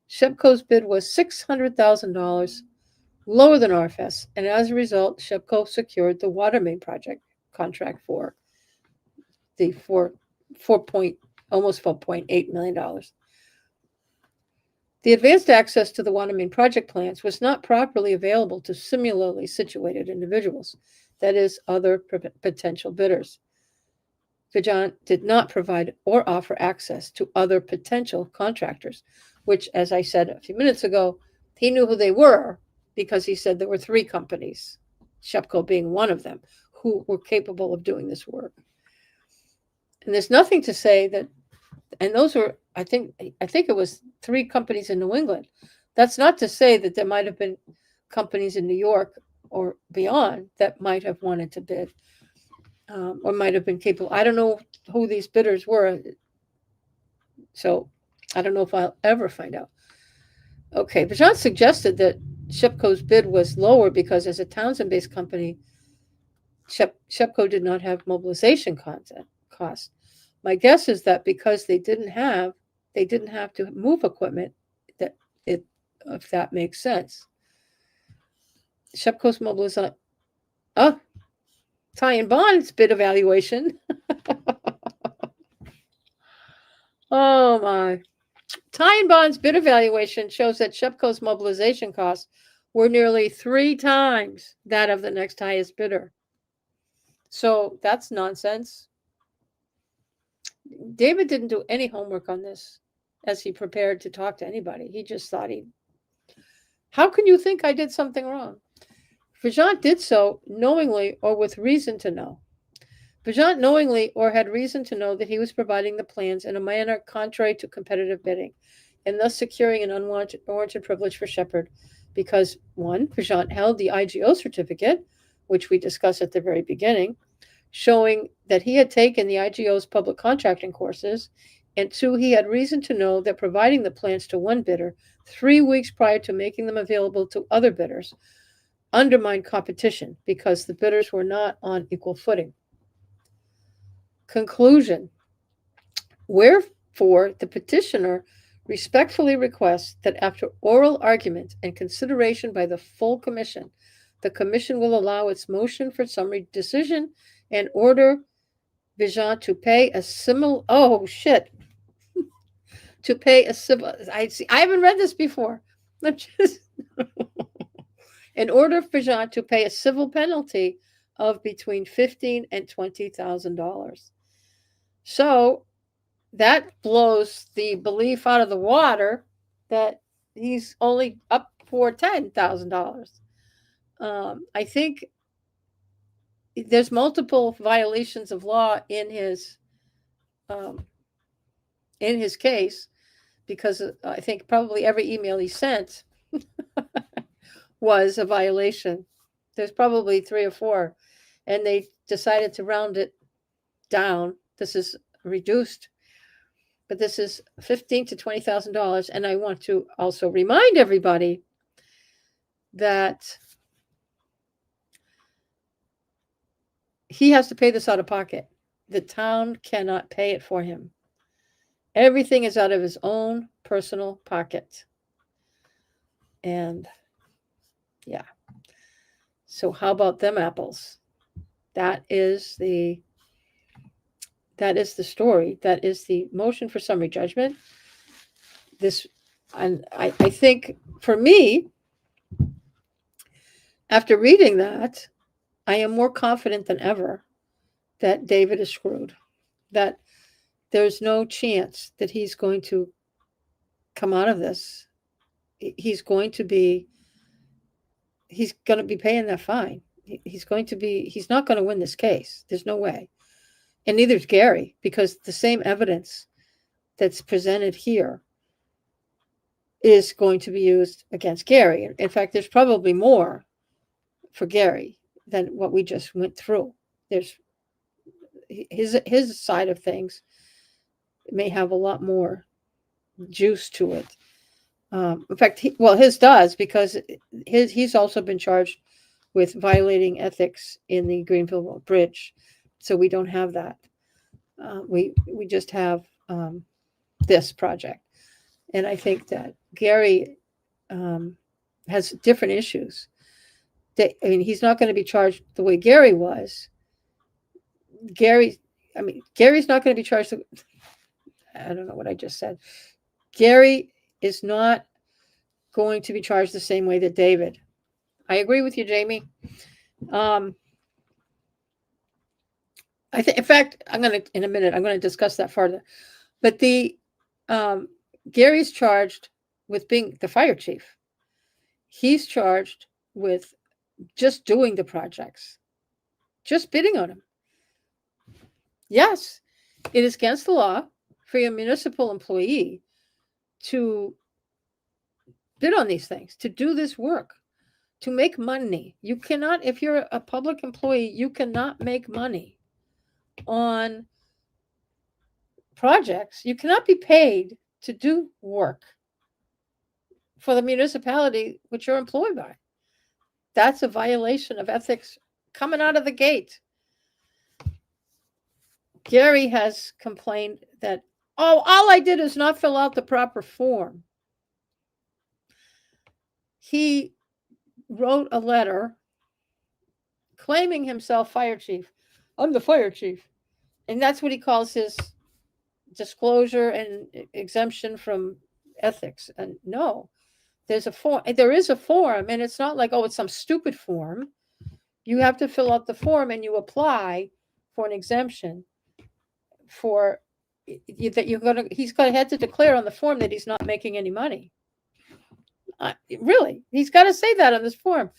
Shepco's bid was $600,000 lower than RFS, and as a result, Shepco secured the water main project contract for the almost $4.8 million. The advanced access to the water main project plans was not properly available to similarly situated individuals, that is, other potential bidders. Vigeant did not provide or offer access to other potential contractors, which, as I said a few minutes ago, he knew who they were because he said there were 3 companies, Shepco being one of them, who were capable of doing this work. And there's nothing to say that, and those were, I think it was 3 companies in New England. That's not to say that there might have been companies in New York or beyond that might have wanted to bid. Or might have been capable. I don't know who these bidders were, so I don't know if I'll ever find out. Okay, Vigeant suggested that Shepco's bid was lower because, as a Townsend-based company, Shepco did not have mobilization costs. My guess is that because they didn't have to move equipment, if that makes sense. Shepco's mobilization. Tie and bonds bid evaluation. Oh my. Tie and bonds bid evaluation shows that Shepco's mobilization costs were nearly 3 times that of the next highest bidder. So that's nonsense. David didn't do any homework on this as he prepared to talk to anybody. He just thought how can you think I did something wrong? Vigeant did so knowingly or with reason to know. Vigeant knowingly or had reason to know that he was providing the plans in a manner contrary to competitive bidding, and thus securing an unwarranted privilege for Shepherd because, 1, Vigeant held the IGO certificate, which we discussed at the very beginning, showing that he had taken the IGO's public contracting courses, and 2, he had reason to know that providing the plans to one bidder 3 weeks prior to making them available to other bidders undermined competition because the bidders were not on equal footing. Conclusion. Wherefore, the petitioner respectfully requests that after oral argument and consideration by the full commission, the commission will allow its motion for summary decision and order Vigeant to pay a similar, to pay a civil, I haven't read this before. In order for Vigeant to pay a civil penalty of between $15,000 and $20,000. So that blows the belief out of the water that he's only up for $10,000. I think there's multiple violations of law in his
in his case, because I think probably every email he sent was a violation. There's probably 3 or 4, and they decided to round it down. This is reduced, but this is $15,000 to $20,000. And I want to also remind everybody that he has to pay this out of pocket. The town cannot pay it for him. Everything is out of his own personal pocket. And yeah. So how about them apples? That is the story. That is the motion for summary judgment. This, and I think for me, after reading that, I am more confident than ever that David is screwed, that there's no chance that he's going to come out of this. He's going to be paying that fine. He's not going to win this case. There's no way. And neither is Gary, because the same evidence that's presented here is going to be used against Gary. In fact, there's probably more for Gary than what we just went through. There's his side of things may have a lot more juice to it. In fact, his does, because he's also been charged with violating ethics in the Greenville Bridge. So we don't have that. We just have this project. And I think that Gary has different issues. He's not going to be charged the way Gary was. Gary's not going to be charged. I don't know what I just said. Gary is not going to be charged the same way that David. I agree with you, Jamie. In fact, in a minute, I'm going to discuss that further. But Gary's charged with being the fire chief. He's charged with just doing the projects, just bidding on them. Yes, it is against the law for a municipal employee to bid on these things, to do this work, to make money. You cannot, if you're a public employee, you cannot make money on projects. You cannot be paid to do work for the municipality which you're employed by. That's a violation of ethics coming out of the gate. Gary has complained that, all I did is not fill out the proper form. He wrote a letter claiming himself fire chief. I'm the fire chief. And that's what he calls his disclosure and exemption from ethics. And no, there is a form, and it's not like, it's some stupid form. You have to fill out the form and you apply for an exemption for that he's got to have to declare on the form that he's not making any money. Really, he's got to say that on this form.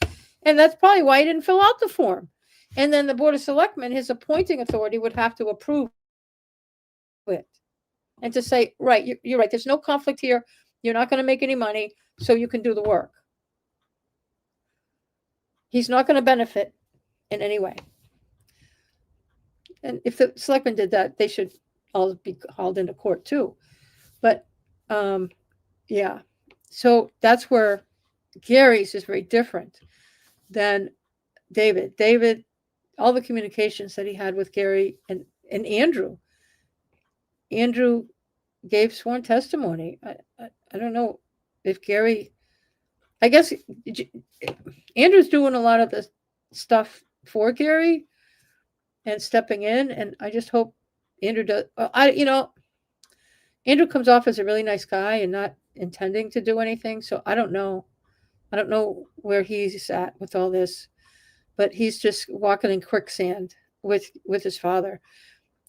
And that's probably why he didn't fill out the form. And then the Board of Selectmen, his appointing authority, would have to approve it and to say, right, you're right, there's no conflict here. You're not going to make any money, so you can do the work. He's not going to benefit in any way. And if the selectmen did that, they should all be hauled into court too. But yeah, so that's where Gary's is very different than David. David, all the communications that he had with Gary and Andrew. Andrew gave sworn testimony. I don't know if Gary, I guess Andrew's doing a lot of the stuff for Gary and stepping in, and I just hope Andrew does. Andrew comes off as a really nice guy and not intending to do anything. So I don't know where he's at with all this, but he's just walking in quicksand with his father.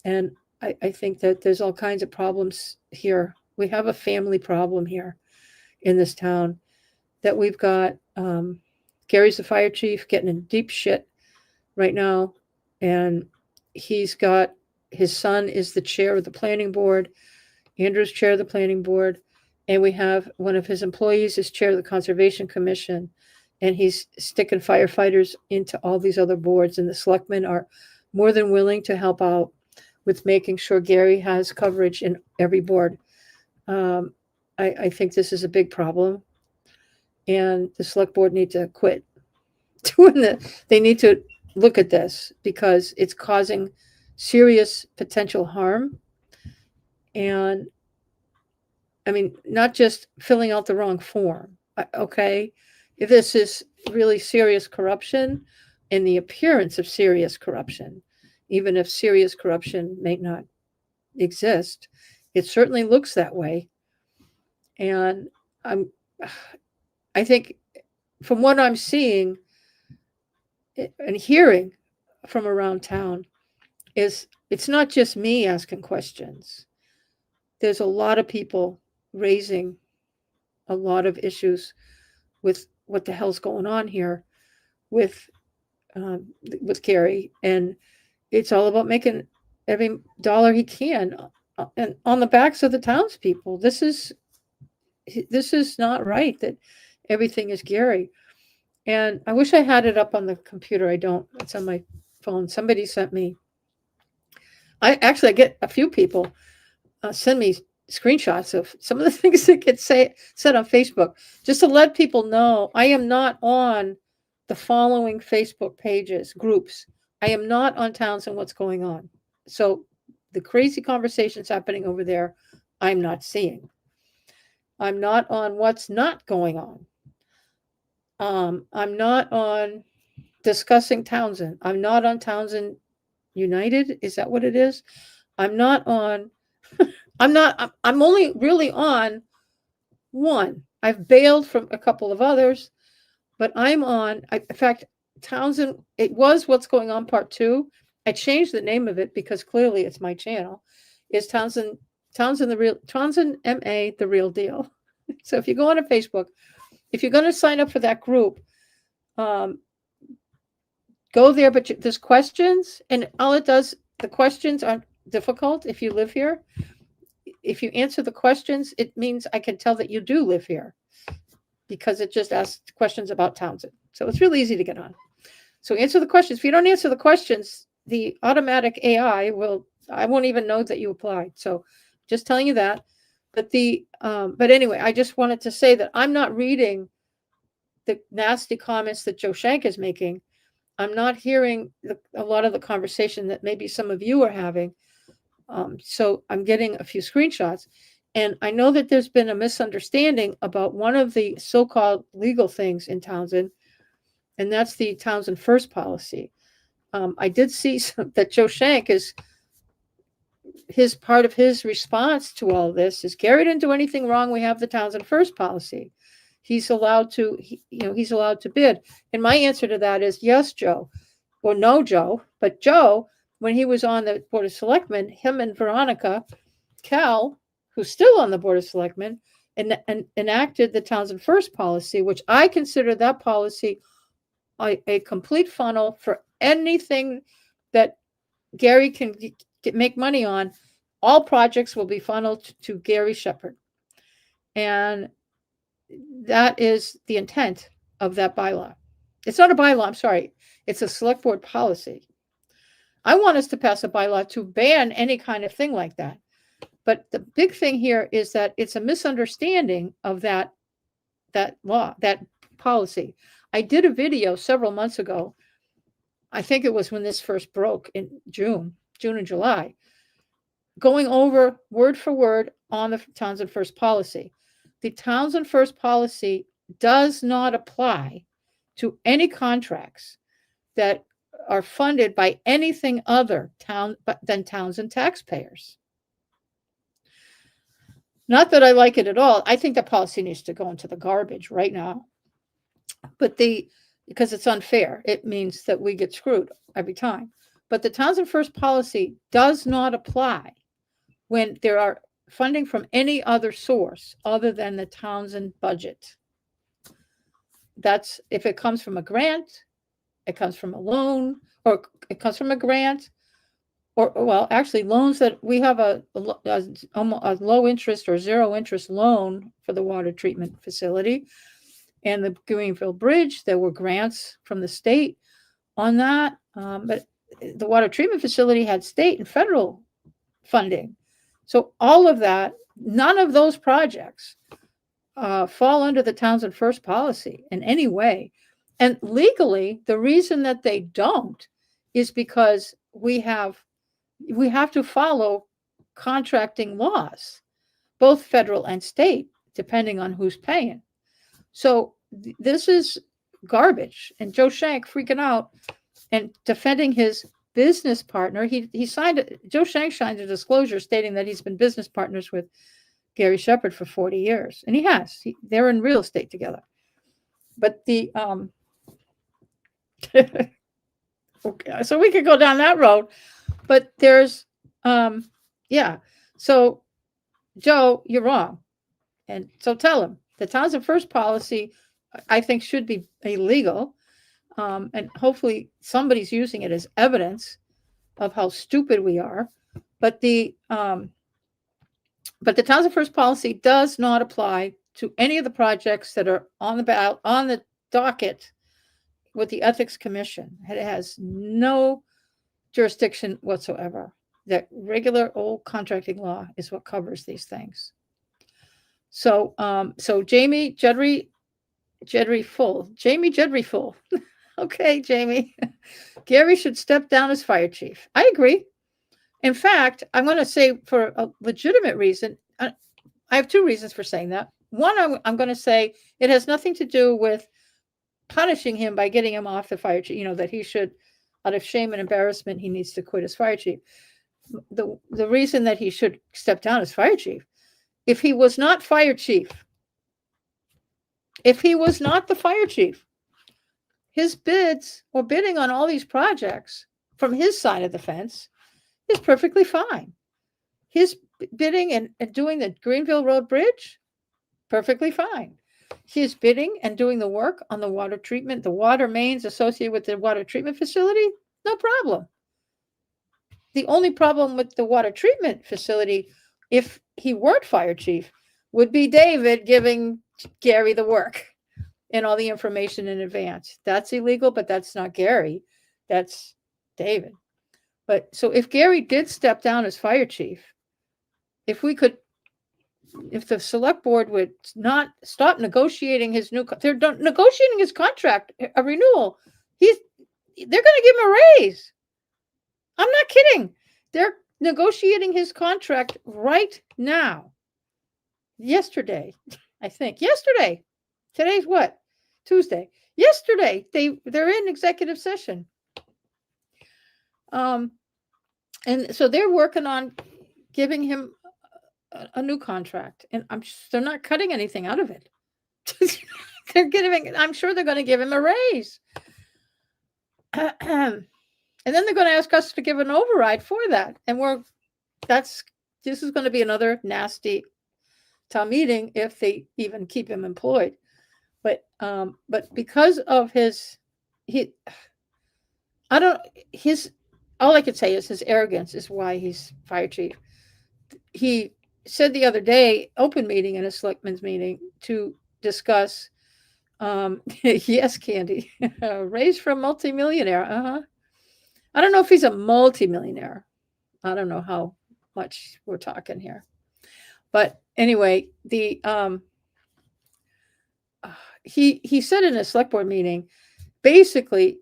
And I think that there's all kinds of problems here. We have a family problem here in this town, that we've got Gary's the fire chief getting in deep shit right now. And he's got, his son is the chair of the planning board. Andrew's chair of the planning board, and we have one of his employees is chair of the Conservation Commission, and he's sticking firefighters into all these other boards, and the selectmen are more than willing to help out with making sure Gary has coverage in every board. I think this is a big problem, and the select board need to quit doing that. They need to look at this because it's causing serious potential harm. And I mean, not just filling out the wrong form. Okay. If this is really serious corruption and the appearance of serious corruption, even if serious corruption may not exist, it certainly looks that way. And I think from what I'm seeing and hearing from around town is it's not just me asking questions. There's a lot of people raising a lot of issues with what the hell's going on here with Gary, and it's all about making every dollar he can and on the backs of the townspeople. This is not right that everything is Gary. And I wish I had it up on the computer. I don't. It's on my phone. Somebody sent me. I get a few people send me screenshots of some of the things that get said on Facebook, just to let people know I am not on the following Facebook pages, groups. I am not on Townsend, what's going on. So the crazy conversations happening over there, I'm not seeing. I'm not on what's not going on. I'm not on discussing Townsend. I'm not on Townsend United. Is that what it is? I'm not on. I'm only really on one. I've bailed from a couple of others, but I'm on. In fact, Townsend. It was What's Going On Part 2. I changed the name of it because clearly it's my channel. Is Townsend MA the real deal? So if you go on to Facebook, if you're going to sign up for that group, go there. But there's questions, and all it does, the questions aren't difficult if you live here. If you answer the questions, it means I can tell that you do live here because it just asks questions about Townsend. So it's really easy to get on. So answer the questions. If you don't answer the questions, the automatic AI I won't even know that you applied. So just telling you that. But anyway, I just wanted to say that I'm not reading the nasty comments that Joe Shank is making. I'm not hearing a lot of the conversation that maybe some of you are having. So I'm getting a few screenshots, and I know that there's been a misunderstanding about one of the so-called legal things in Townsend, and that's the Townsend First policy. I did see that Joe Shank is part of his response to all this is Gary didn't do anything wrong. We have the Townsend First policy. He's allowed to, he's allowed to bid. And my answer to that is yes, Joe, or no, Joe. But Joe, when he was on the Board of Selectmen, him and Veronica Cal, who's still on the Board of Selectmen, and enacted the Townsend First policy, which I consider that policy a complete funnel for anything that Gary can make money on. All projects will be funneled to Gary Shepherd. And that is the intent of that bylaw. It's not a bylaw, I'm sorry. It's a select board policy. I want us to pass a bylaw to ban any kind of thing like that. But the big thing here is that it's a misunderstanding of that law, that policy. I did a video several months ago. I think it was when this first broke in June and July, going over word for word on the Townsend First policy. The Townsend First policy does not apply to any contracts that are funded by anything other than Townsend taxpayers. Not that I like it at all. I think the policy needs to go into the garbage right now. But because it's unfair, it means that we get screwed every time. But the Townsend First policy does not apply when there are funding from any other source other than the Townsend budget. That's if it comes from a grant, it comes from a loan, or it comes from a grant, or well, actually loans that we have a low interest or zero interest loan for the water treatment facility and the Greenville Bridge. There were grants from the state on that, but the water treatment facility had state and federal funding. So all of that, none of those projects fall under the Townsend First policy in any way. And legally, the reason that they don't is because we have to follow contracting laws, both federal and state, depending on who's paying. So this is garbage. And Joe Shank freaking out and defending his business partner. Joe Shank signed a disclosure stating that he's been business partners with Gary Shepard for 40 years. And he has. They're in real estate together. But the okay, so we could go down that road. But there's yeah. So Joe, you're wrong. And so tell him the Townsend First policy, I think, should be illegal. And hopefully somebody's using it as evidence of how stupid we are. But the Townsend First policy does not apply to any of the projects that are on the docket with the Ethics Commission. It has no jurisdiction whatsoever. That regular old contracting law is what covers these things. So, Jamie Jedry Full. Okay, Jamie. Gary should step down as fire chief. I agree. In fact, I'm going to say for a legitimate reason, I have two reasons for saying that. One, I'm going to say it has nothing to do with punishing him by getting him off the fire chief, that he should, out of shame and embarrassment, he needs to quit as fire chief. The reason that he should step down as fire chief, if he was not the fire chief, his bidding on all these projects from his side of the fence is perfectly fine. His bidding and doing the Greenville Road Bridge, perfectly fine. His bidding and doing the work on the water treatment, the water mains associated with the water treatment facility, no problem. The only problem with the water treatment facility, if he weren't fire chief, would be David giving Gary the work and all the information in advance. That's illegal, but that's not Gary. That's David. But so if Gary did step down as fire chief, if the select board would not stop negotiating they're negotiating his contract, a renewal. They're going to give him a raise. I'm not kidding. They're negotiating his contract right now. Yesterday, I think. Yesterday. Today's what? Tuesday. Yesterday, they're in executive session. And so they're working on giving him a new contract, and they're not cutting anything out of it. I'm sure they're going to give him a raise. And then they're going to ask us to give an override for that. And this is going to be another nasty town meeting if they even keep him employed. But because of all I could say is his arrogance is why he's fire chief. He said the other day, open meeting in a selectmen's meeting, to discuss, yes, Candy, raise for a multimillionaire. I don't know if he's a multimillionaire. I don't know how much we're talking here. But anyway, he said in a select board meeting, basically,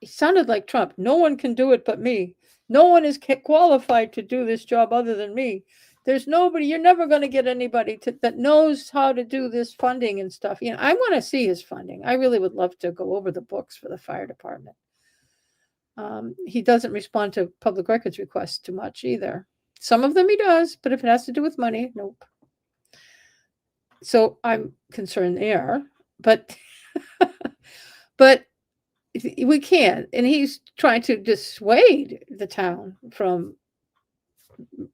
he sounded like Trump. No one can do it but me. No one is qualified to do this job other than me. There's nobody, you're never going to get anybody that knows how to do this funding and stuff. I want to see his funding. I really would love to go over the books for the fire department. He doesn't respond to public records requests too much either. Some of them he does, but if it has to do with money, nope. So I'm concerned there, but we can't. And he's trying to dissuade the town from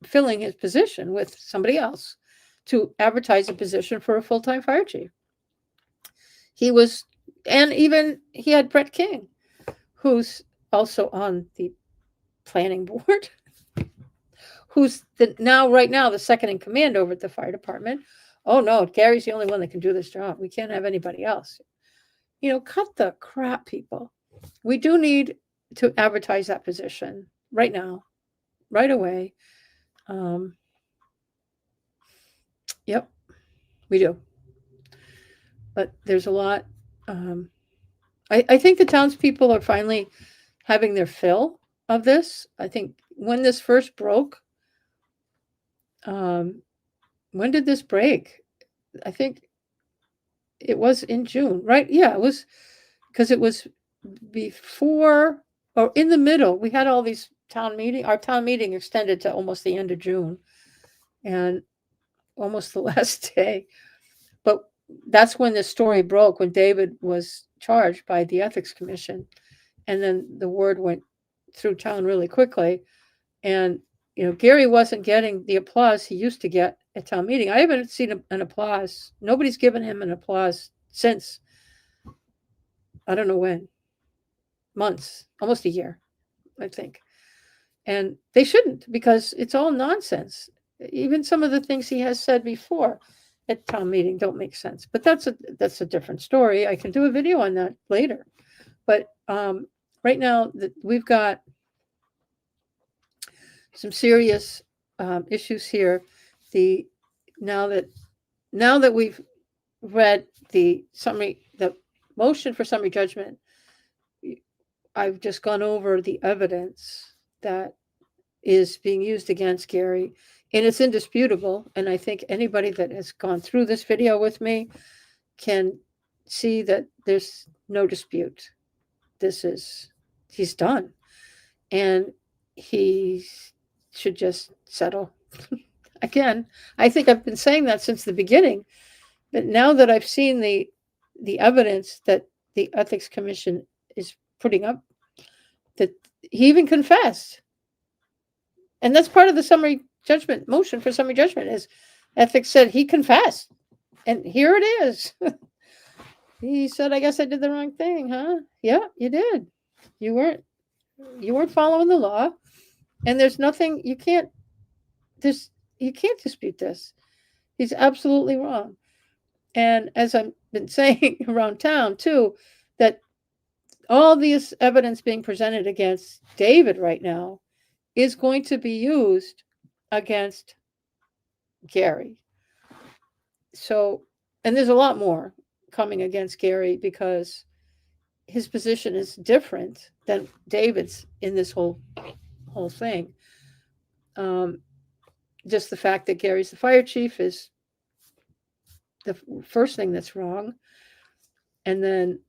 filling his position with somebody else to advertise a position for a full-time fire chief. He had Brett King, who's also on the planning board. who's right now the second in command over at the fire department. Oh no, Gary's the only one that can do this job. We can't have anybody else. Cut the crap, people. We do need to advertise that position right now, right away. Yep, we do. But there's a lot. I think the townspeople are finally having their fill of this. I think when this first broke, when did this break? I think it was in June, right? Yeah, it was, because it was before or in the middle. We had all these our town meeting extended to almost the end of June and almost the last day. But that's when the story broke, when David was charged by the Ethics Commission. And then the word went through town really quickly. And, Gary wasn't getting the applause he used to get at town meeting. I haven't seen an applause. Nobody's given him an applause since, I don't know when, months, almost a year, I think. And they shouldn't, because it's all nonsense. Even some of the things he has said before at town meeting don't make sense. But that's a different story. I can do a video on that later. But right now we've got some serious issues here. Now that we've read the motion for summary judgment, I've just gone over the evidence that is being used against Gary, and it's indisputable. And I think anybody that has gone through this video with me can see that there's no dispute. He's done, and he should just settle. Again, I think I've been saying that since the beginning, but now that I've seen the evidence that the Ethics Commission is putting up, that he even confessed. And that's part of the summary judgment motion for summary judgment, is ethics said he confessed. And here it is. He said, I guess I did the wrong thing, huh? Yeah, you did. You weren't following the law. And there's nothing, you can't dispute this. He's absolutely wrong. And as I've been saying around town too, that all this evidence being presented against David right now is going to be used against Gary. So, and there's a lot more coming against Gary, because his position is different than David's in this whole thing. Just the fact that Gary's the fire chief is the first thing that's wrong. And then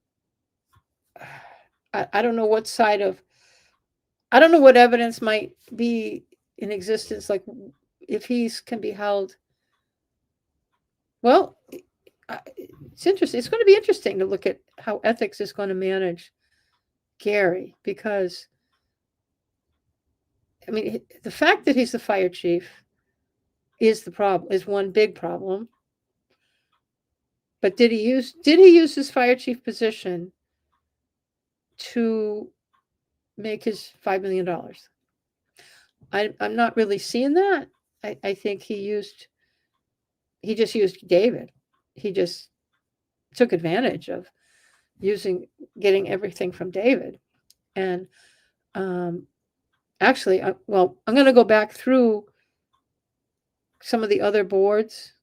I don't know what I don't know what evidence might be in existence, like if can be held. Well, it's interesting. It's going to be interesting to look at how ethics is going to manage Gary, because, I mean, the fact that he's the fire chief is one big problem. But did he use his fire chief position to make his $5 million? I'm not really seeing that. I think he just used David. He just took advantage of getting everything from David. And actually, I'm going to go back through some of the other boards'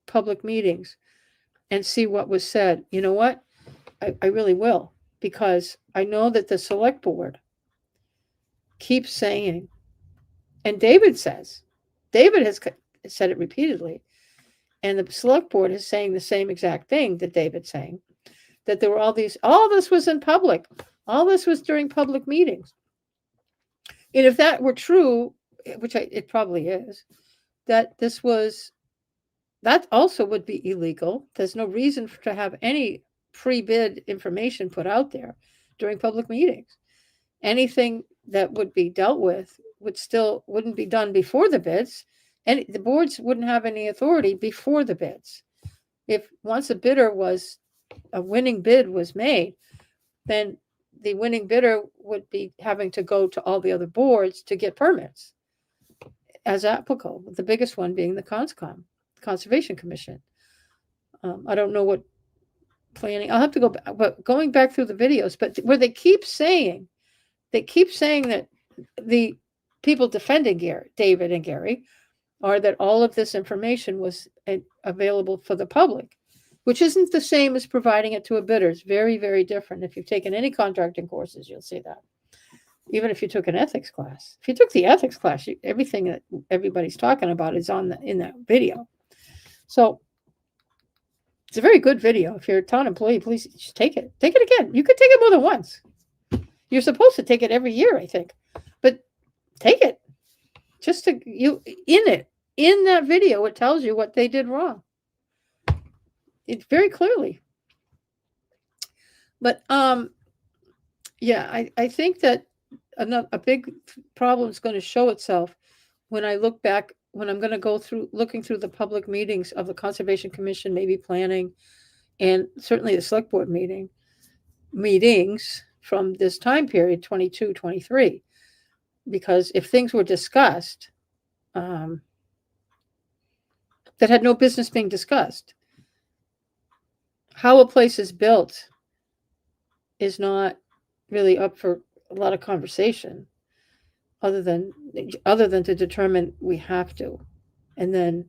public meetings and see what was said. You know what? I really will, because I know that the select board keeps saying, and David has said it repeatedly, and the select board is saying the same exact thing that David's saying, that there were all this was in public, all this was during public meetings. And if that were true, which it probably is, that also would be illegal. There's no reason to have any pre-bid information put out there during public meetings. Anything that would be dealt with wouldn't be done before the bids, and the boards wouldn't have any authority before the bids. If once a winning bid was made, then the winning bidder would be having to go to all the other boards to get permits as applicable, the biggest one being the Conservation Commission. I don't know what planning, I'll have to go back, but going back through the videos, but where they keep saying that the people defending David and Gary are that all of this information was available for the public, which isn't the same as providing it to a bidder. It's very, very different. If you've taken any contracting courses, you'll see that. Even if you took an ethics class. If you took the ethics class, everything that everybody's talking about is in that video. So it's a very good video. If you're a town employee, please just take it. Take it again. You could take it more than once. You're supposed to take it every year, I think. But take it. Just to in that video, it tells you what they did wrong. It's very clearly. But yeah, I think that a big problem is going to show itself when I look back, when I'm going to go through looking through the public meetings of the Conservation Commission, maybe planning, and certainly the select board meetings from this time period, 22, 23. Because if things were discussed that had no business being discussed, how a place is built is not really up for a lot of conversation, other than to determine we have to, and then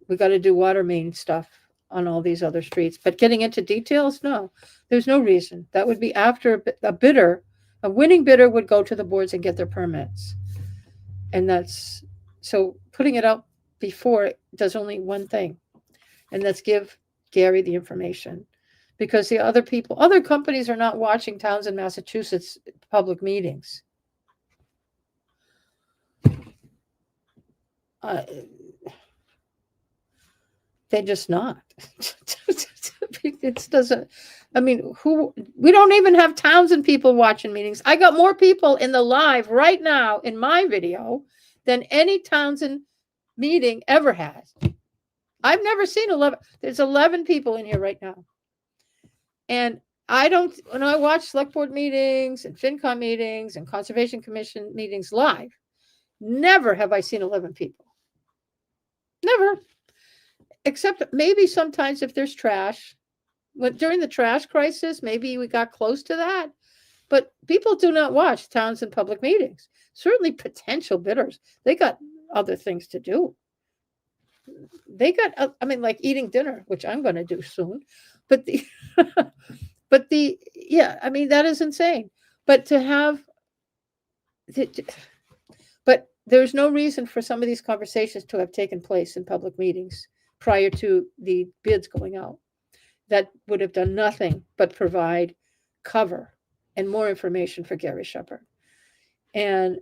we got to do water main stuff on all these other streets. But getting into details, no, there's no reason. That would be after a winning bidder would go to the boards and get their permits, and that's so putting it out before does only one thing, and that's give Gary the information. Because the other companies are not watching Townsend, Massachusetts public meetings. They're just not. It doesn't, I mean, we don't even have Townsend people watching meetings. I got more people in the live right now in my video than any Townsend meeting ever has. I've never seen 11. There's 11 people in here right now. And when I watch select board meetings and FinCom meetings and Conservation Commission meetings live, never have I seen 11 people. Never. Except maybe sometimes if there's trash. During the trash crisis, maybe we got close to that. But people do not watch Townsend public meetings. Certainly potential bidders. They got other things to do. They got, like eating dinner, which I'm going to do soon. But yeah, that is insane. But but there's no reason for some of these conversations to have taken place in public meetings prior to the bids going out. That would have done nothing but provide cover and more information for Gary Shepherd. And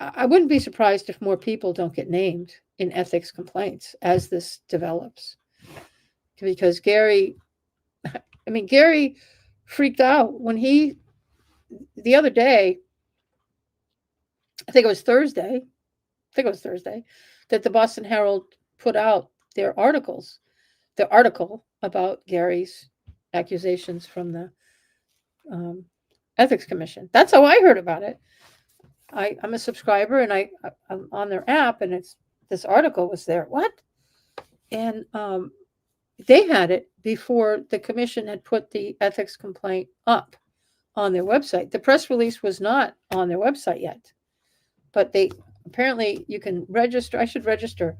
I wouldn't be surprised if more people don't get named in ethics complaints as this develops. Because Gary freaked out when the other day, I think it was Thursday, that the Boston Herald put out their article about Gary's accusations from the Ethics Commission. That's how I heard about it. I'm a subscriber, and I'm on their app, and this article was there. What? And they had it before the commission had put the ethics complaint up on their website. The press release was not on their website yet, but apparently you can register. I should register,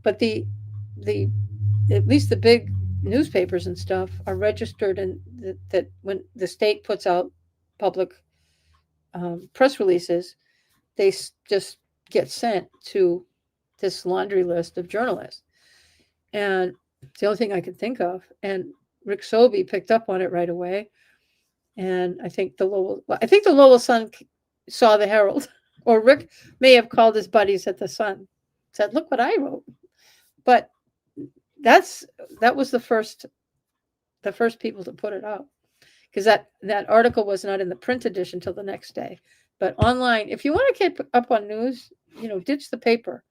but at least the big newspapers and stuff are registered, and that when the state puts out public press releases, they just get sent to this laundry list of journalists. And it's the only thing I could think of. And Rick Sobey picked up on it right away. And I think the Lowell Sun saw the Herald, or Rick may have called his buddies at the Sun, said, "Look what I wrote." But that was the first people to put it out, because that article was not in the print edition till the next day. But online, if you want to get up on news, ditch the paper.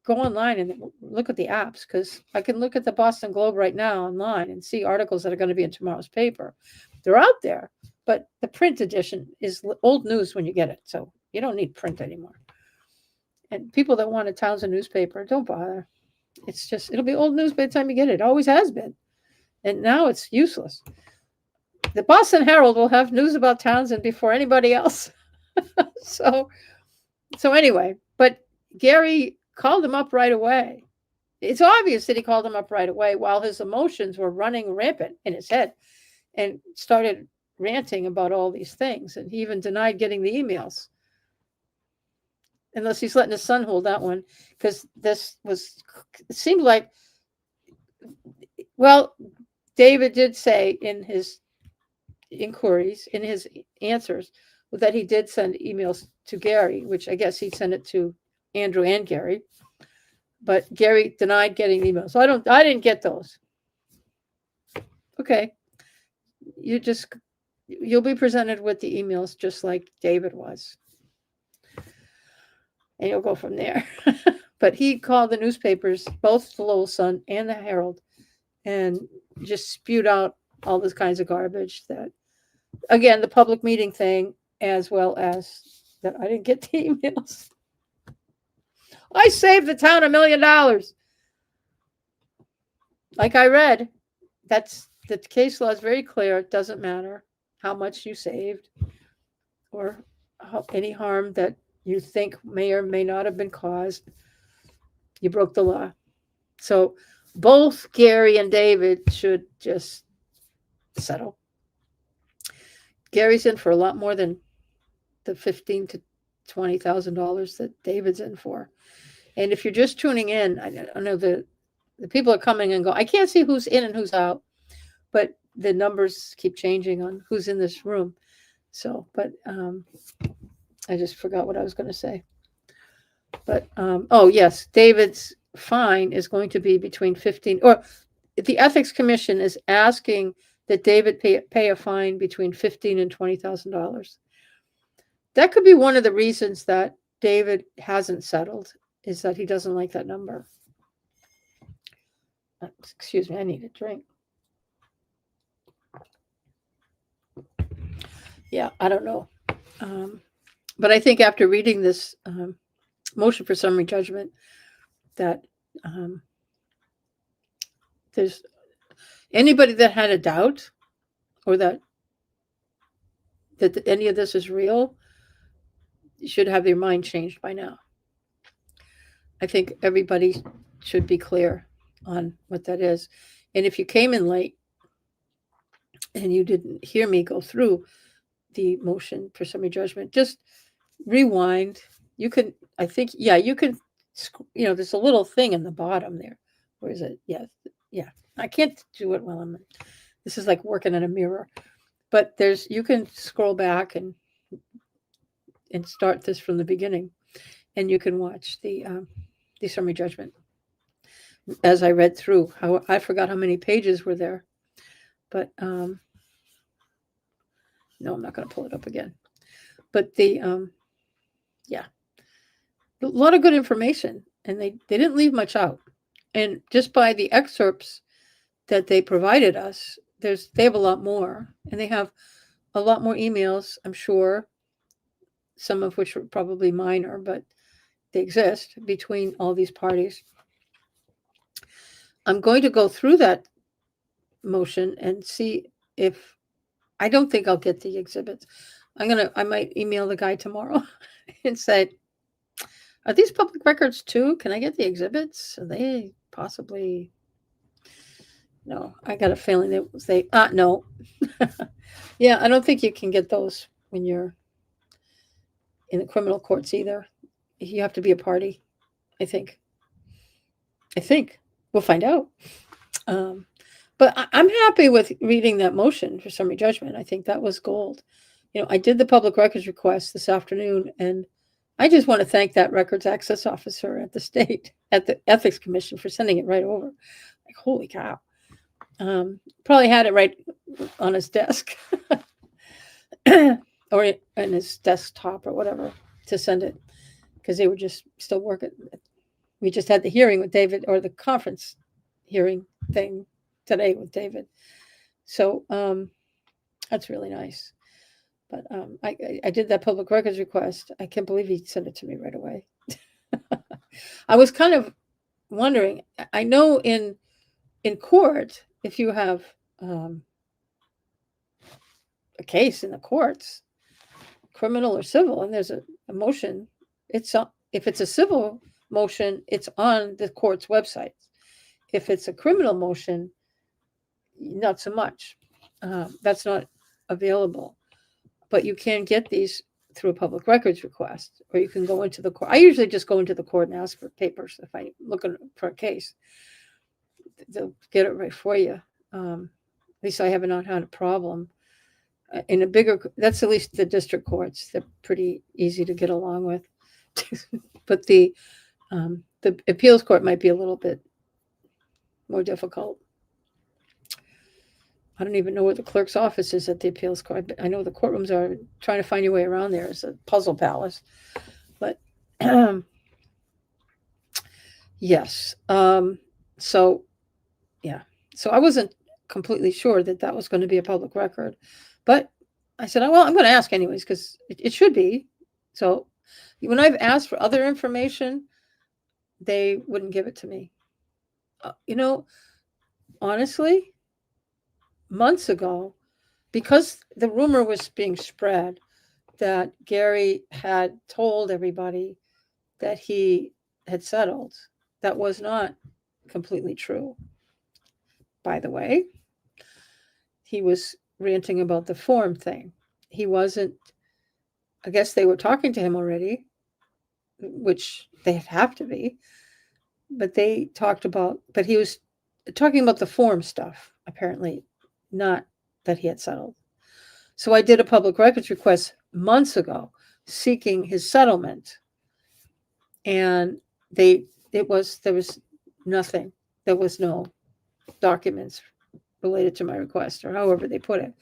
Go online and look at the apps, because I can look at the Boston Globe right now online and see articles that are going to be in tomorrow's paper. they're out there, but the print edition is old news when you get it. So you don't need print anymore. And people that want a Townsend newspaper, don't bother. It's just, it'll be old news by the time you get it. It always has been. And now it's useless. The Boston Herald will have news about Townsend before anybody else. so anyway, but Gary called him up right away. It's obvious that he called him up right away while his emotions were running rampant in his head and started ranting about all these things. And he even denied getting the emails. Unless he's letting his son hold that one, because it seemed like, well, David did say in his inquiries, in his answers, that he did send emails to Gary, which I guess he sent it to Andrew and Gary, but Gary denied getting emails. So I didn't get those. Okay. You'll be presented with the emails just like David was. And you'll go from there. But he called the newspapers, both the Lowell Sun and the Herald, and just spewed out all those kinds of garbage that, again, the public meeting thing, as well as that I didn't get the emails. I saved the town $1 million. Like I read, that's the case law is very clear. It doesn't matter how much you saved or any harm that you think may or may not have been caused. You broke the law. So both Gary and David should just settle. Gary's in for a lot more than the $15,000 to $20,000 that David's in for. And if you're just tuning in, I know the people are coming and go. I can't see who's in and who's out, but the numbers keep changing on who's in this room. So, but I just forgot what I was going to say. But, oh, yes, David's fine is going to be between 15, or the Ethics Commission is asking that David pay a fine between $15,000 and $20,000. That could be one of the reasons that David hasn't settled, is that he doesn't like that number. Excuse me, I need a drink. Yeah, I don't know. But I think after reading this motion for summary judgment, that there's anybody that had a doubt or that any of this is real should have their mind changed by now. I think everybody should be clear on what that is. And if you came in late and you didn't hear me go through the motion for summary judgment, just rewind. You can, I think, yeah, you can, there's a little thing in the bottom there. Where is it? Yeah. I can't do it while this is like working in a mirror. But you can scroll back and start this from the beginning. And you can watch the summary judgment. As I read through, I forgot how many pages were there. But no, I'm not going to pull it up again. But a lot of good information, and they didn't leave much out. And just by the excerpts that they provided us, they have a lot more, and they have a lot more emails, I'm sure, some of which are probably minor, but they exist between all these parties. I'm going to go through that motion and see if, I don't think I'll get the exhibits. I might email the guy tomorrow and say, are these public records too? Can I get the exhibits? Are they possibly? No, I got a feeling no. Yeah, I don't think you can get those when you're in the criminal courts either. You have to be a party, I think. We'll find out. But I'm happy with reading that motion for summary judgment. I think that was gold. I did the public records request this afternoon, and I just want to thank that records access officer at the Ethics Commission for sending it right over. Like, holy cow. Probably had it right on his desk or in his desktop or whatever to send it, because they were just still working. We just had the hearing with David, or the conference hearing thing today with David. So That's really nice. But I did that public records request. I can't believe he sent it to me right away. I was kind of wondering. I know in court, if you have a case in the courts, criminal or civil, and there's a motion, it's if it's a civil motion, it's on the court's website. If it's a criminal motion, not so much. That's not available. But you can get these through a public records request, or you can go into the court. I usually just go into the court and ask for papers if I'm looking for a case. They'll get it right for you. At least I have not had a problem. In a bigger, that's at least the district courts. They're pretty easy to get along with. But the appeals court might be a little bit more difficult. I don't even know where the clerk's office is at the appeals court. I know the courtrooms are. Trying to find your way around there is a puzzle palace. But yes. So, yeah. So I wasn't completely sure that was going to be a public record. But I said, well, I'm going to ask anyways, because it should be. So when I've asked for other information, they wouldn't give it to me. Honestly, months ago, because the rumor was being spread that Gary had told everybody that he had settled, that was not completely true. By the way, he was ranting about the form thing. He wasn't, I guess they were talking to him already, which they have to be, but he was talking about the form stuff, apparently, not that he had settled. So I did a public records request months ago seeking his settlement. And there was nothing. There was no documents related to my request, or however they put it.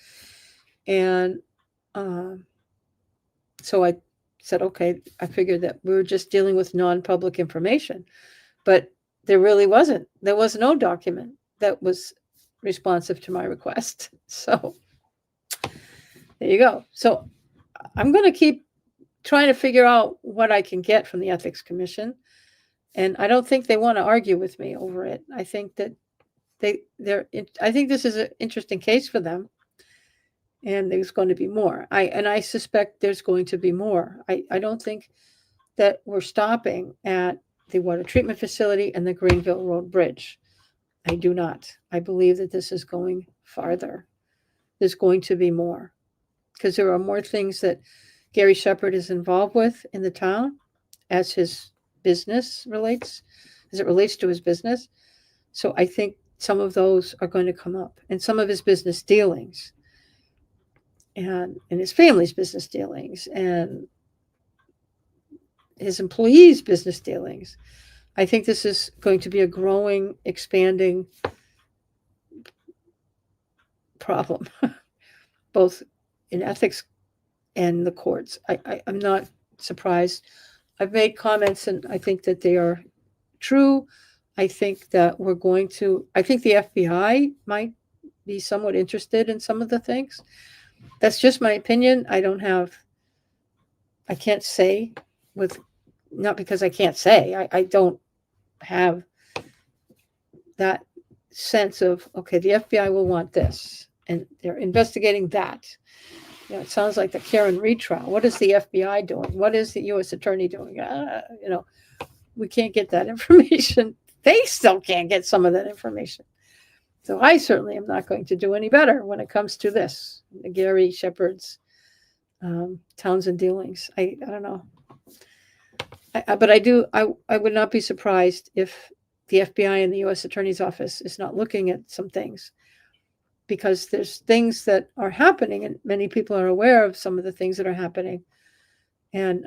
And so I said, okay, I figured that we were just dealing with non-public information. But there really wasn't. There was no document that was responsive to my request. So there you go. So I'm going to keep trying to figure out what I can get from the Ethics Commission. And I don't think they want to argue with me over it. I think that I think this is an interesting case for them. And there's going to be more. I suspect there's going to be more. I don't think that we're stopping at the water treatment facility and the Greenville Road Bridge. I do not. I believe that this is going farther. There's going to be more, because there are more things that Gary Shepherd is involved with in the town as his business relates, as it relates to his business. So I think some of those are going to come up, and some of his business dealings and his family's business dealings and his employees' business dealings. I think this is going to be a growing, expanding problem, both in ethics and the courts. I'm not surprised. I've made comments, and I think that they are true. I think that I think the FBI might be somewhat interested in some of the things. That's just my opinion. I can't say not because I can't say, I don't have that sense of, okay, the FBI will want this, and they're investigating that. It sounds like the Karen Reed trial. What is the FBI doing? What is the U.S. Attorney doing? We can't get that information. They still can't get some of that information. So I certainly am not going to do any better when it comes to this, the Gary Shepherd's Townsend dealings. I don't know. But I would not be surprised if the FBI and the U.S. Attorney's Office is not looking at some things, because there's things that are happening, and many people are aware of some of the things that are happening. And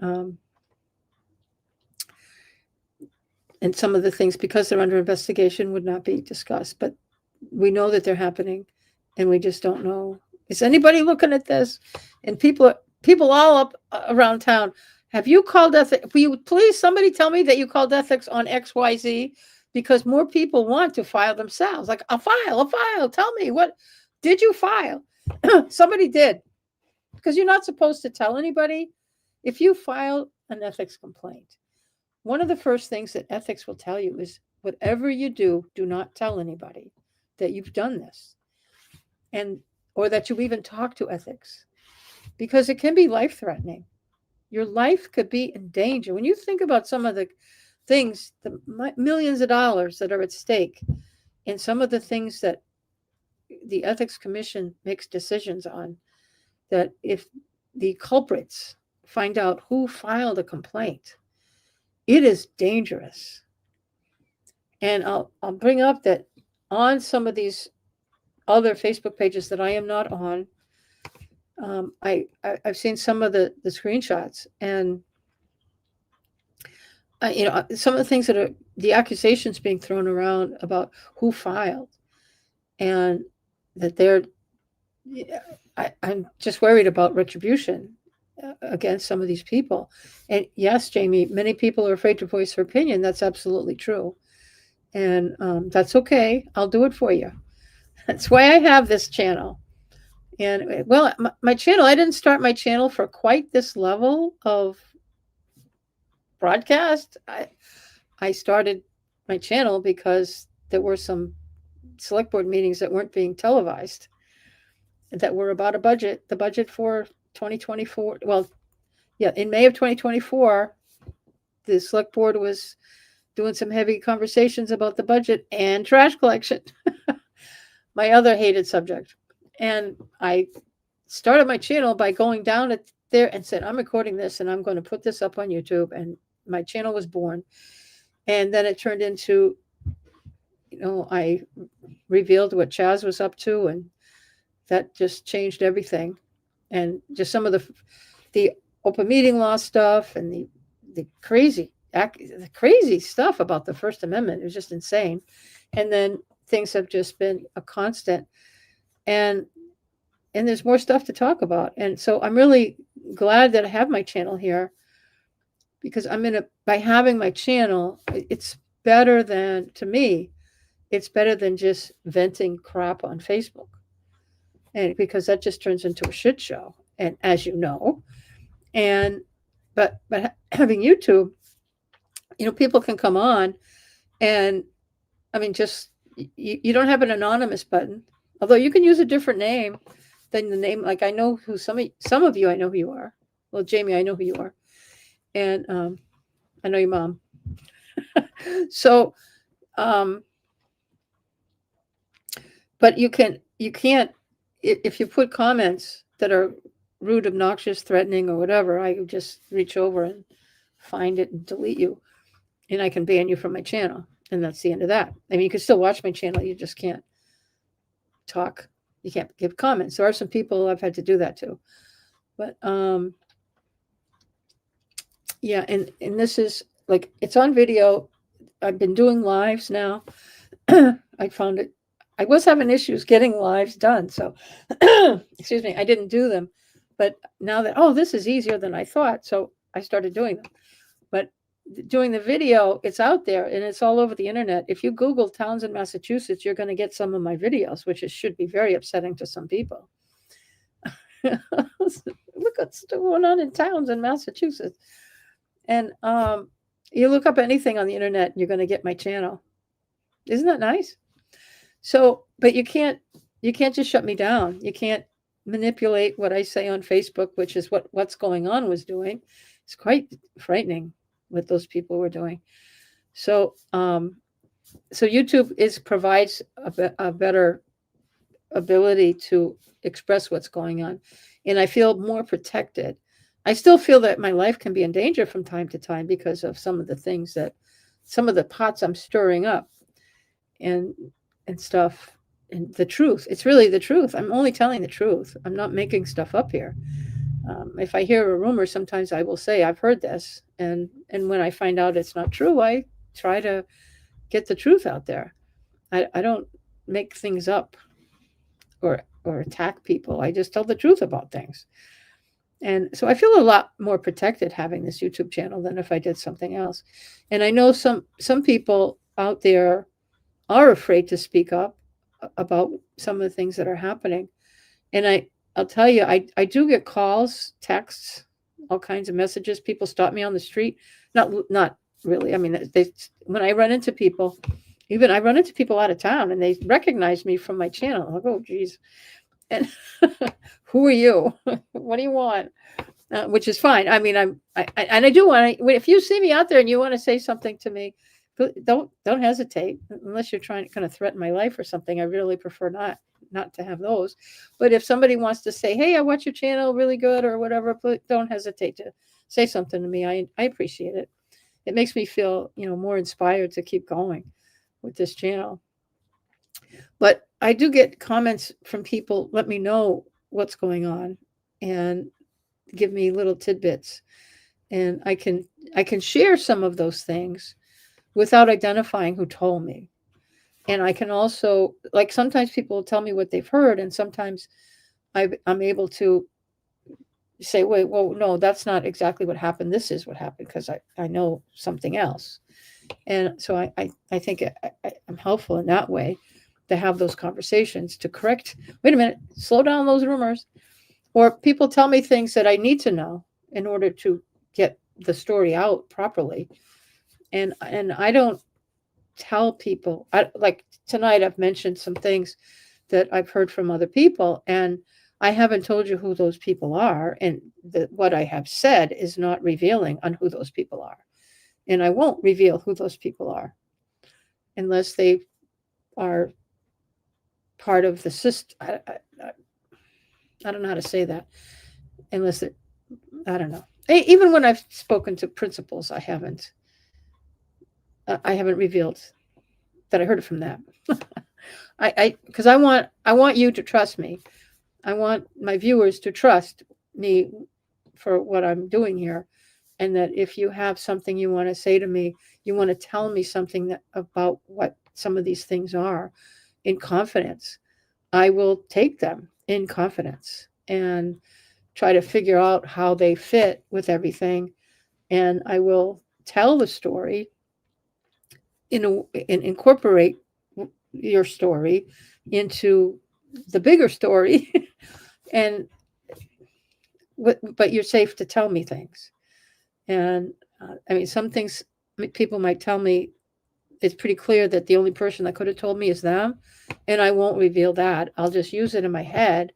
some of the things, because they're under investigation, would not be discussed. But we know that they're happening, and we just don't know. Is anybody looking at this? And people all up around town, have you called ethics? Will you please somebody tell me that you called ethics on XYZ? Because more people want to file themselves. Like, a file. Tell me, what did you file? Somebody did, because you're not supposed to tell anybody. If you file an ethics complaint, one of the first things that ethics will tell you is whatever you do, do not tell anybody that you've done this, and or that you even talk to ethics, because it can be life-threatening. Your life could be in danger. When you think about some of the things, the millions of dollars that are at stake, and some of the things that the Ethics Commission makes decisions on, that if the culprits find out who filed a complaint, it is dangerous. And I'll bring up that on some of these other Facebook pages that I am not on, I've seen some of the screenshots, and some of the things that are the accusations being thrown around about who filed, and that I'm just worried about retribution against some of these people. And yes, Jamie, many people are afraid to voice their opinion. That's absolutely true. And that's okay. I'll do it for you. That's why I have this channel. And well, my channel, I didn't start my channel for quite this level of broadcast. I started my channel because there were some select board meetings that weren't being televised, that were about a budget, the budget for 2024. Well, yeah, in May of 2024, the select board was doing some heavy conversations about the budget and trash collection, my other hated subject. And I started my channel by going down there and said, I'm recording this and I'm going to put this up on YouTube. And my channel was born. And then it turned into, I revealed what Chaz was up to, and that just changed everything. And just some of the open meeting law stuff, and the crazy stuff about the First Amendment. It was just insane. And then things have just been a constant, and there's more stuff to talk about. And so I'm really glad that I have my channel here, because by having my channel, it's better than, to me, it's better than just venting crap on Facebook. And because that just turns into a shit show. And as you know, but having YouTube, people can come on, and just, you don't have an anonymous button, although you can use a different name than the name. Like, I know who some of you, I know who you are. Well, Jamie, I know who you are. And I know your mom. So, but you can't, if you put comments that are rude, obnoxious, threatening, or whatever, I just reach over and find it and delete you, and I can ban you from my channel, and that's the end of that. I mean, you can still watch my channel, you just can't talk, you can't give comments. There are some people I've had to do that to, but yeah, and this is like, it's on video. I've been doing lives now. I found it, I was having issues getting lives done, so excuse me, I didn't do them. But now that, this is easier than I thought, so I started doing them. But doing the video, it's out there, and it's all over the internet. If you Google Townsend, Massachusetts, you're going to get some of my videos, which should be very upsetting to some people. Look what's going on in Townsend, Massachusetts. And you look up anything on the internet, and you're going to get my channel. Isn't that nice? So, but you can't just shut me down. You can't manipulate what I say on Facebook, which is what's going on was doing. It's quite frightening what those people were doing. So, so YouTube provides a better ability to express what's going on, and I feel more protected. I still feel that my life can be in danger from time to time because of some of the pots I'm stirring up, and stuff, and the truth. It's really the truth. I'm only telling the truth. I'm not making stuff up here. If I hear a rumor, sometimes I will say, I've heard this. And when I find out it's not true, I try to get the truth out there. I don't make things up or attack people. I just tell the truth about things. And so I feel a lot more protected having this YouTube channel than if I did something else. And I know some people out there are afraid to speak up about some of the things that are happening. And I'll tell you, I do get calls, texts, all kinds of messages. People stop me on the street. Not really. I mean, when I run into people, even I run into people out of town and they recognize me from my channel. I'm like, oh, geez. And who are you? What do you want? Which is fine. I mean, I do want to, if you see me out there and you want to say something to me, don't hesitate unless you're going to threaten my life or something. I really prefer not to have those. But if somebody wants to say, hey, I watch your channel, really good or whatever, don't hesitate to say something to me. I appreciate it. It makes me feel, more inspired to keep going with this channel. But I do get comments from people, let me know what's going on and give me little tidbits. And I can share some of those things without identifying who told me. And I can also, like, sometimes people will tell me what they've heard, and sometimes I'm able to say, wait, well, no, that's not exactly what happened. This is what happened because I know something else. And so I think I'm helpful in that way to have those conversations to correct, wait a minute, slow down those rumors. Or people tell me things that I need to know in order to get the story out properly. And I don't tell people, like tonight I've mentioned some things that I've heard from other people, and I haven't told you who those people are, and what I have said is not revealing on who those people are. And I won't reveal who those people are unless they are part of the system. I don't know how to say that. Unless I don't know. Even when I've spoken to principals, I haven't revealed that I heard it from them. Because I want you to trust me. I want my viewers to trust me for what I'm doing here. And that if you have something you want to say to me, you want to tell me something about what some of these things are in confidence, I will take them in confidence and try to figure out how they fit with everything. And I will tell the story and incorporate your story into the bigger story. But you're safe to tell me things. And I mean, some things people might tell me, it's pretty clear that the only person that could have told me is them. And I won't reveal that. I'll just use it in my head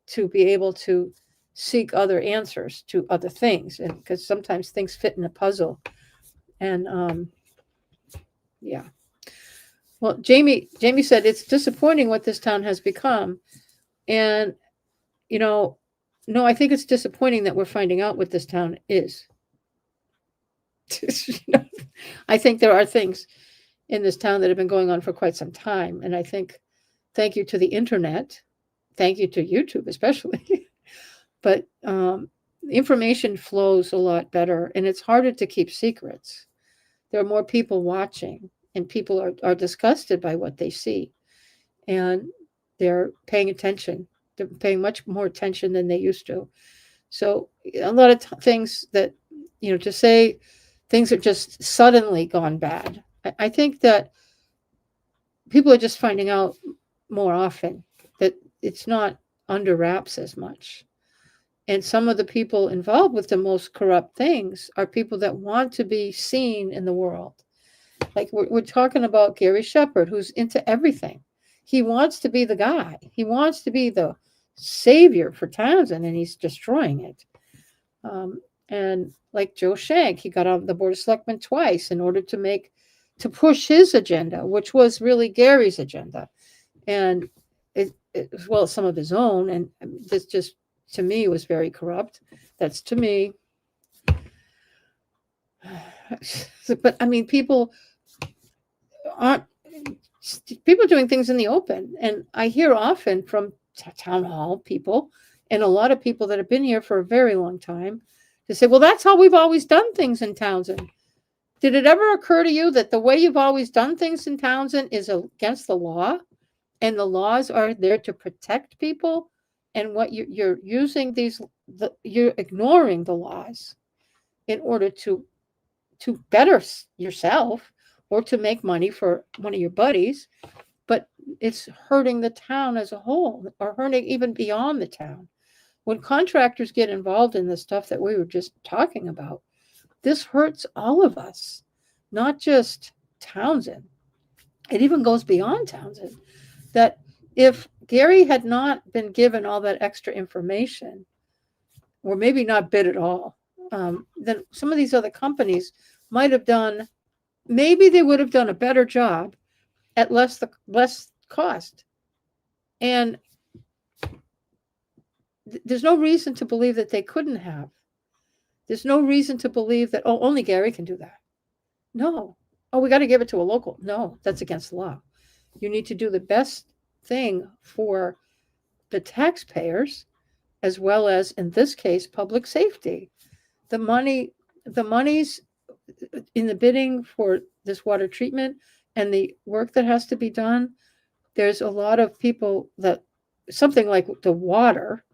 to be able to seek other answers to other things. And because sometimes things fit in a puzzle. And yeah. Well, Jamie said it's disappointing what this town has become. And, no, I think it's disappointing that we're finding out what this town is. I think there are things in this town that have been going on for quite some time. And I think, thank you to the internet, thank you to YouTube especially, but information flows a lot better and it's harder to keep secrets. There are more people watching and people are disgusted by what they see. And they're paying attention. They're paying much more attention than they used to. So a lot of things that, to say things are just suddenly gone bad. I think that people are just finding out more often that it's not under wraps as much. And some of the people involved with the most corrupt things are people that want to be seen in the world. Like we're talking about Gary Shepard, who's into everything. He wants to be the guy. He wants to be the savior for Townsend, and he's destroying it. And like Joe Shank, he got on the Board of Selectmen twice in order to push his agenda, which was really Gary's agenda. And it as well as some of his own. And this just, to me, was very corrupt. That's to me. But I mean, people are doing things in the open. And I hear often from town hall people and a lot of people that have been here for a very long time to say, well, that's how we've always done things in Townsend. Did it ever occur to you that the way you've always done things in Townsend is against the law? And the laws are there to protect people? And what you're using you're ignoring the laws in order to better yourself or to make money for one of your buddies. but it's hurting the town as a whole, or hurting even beyond the town. When contractors get involved in the stuff that we were just talking about, this hurts all of us, not just Townsend. It even goes beyond Townsend. That if Gary had not been given all that extra information, or maybe not bid at all, then some of these other companies might have done, maybe they would have done a better job at less cost. And there's no reason to believe that they couldn't have. There's no reason to believe that, oh, only Gary can do that. No. Oh, we got to give it to a local. No, that's against the law. You need to do the best thing for the taxpayers, as well as, in this case, public safety. The monies in the bidding for this water treatment and the work that has to be done, there's a lot of people that, something like the water,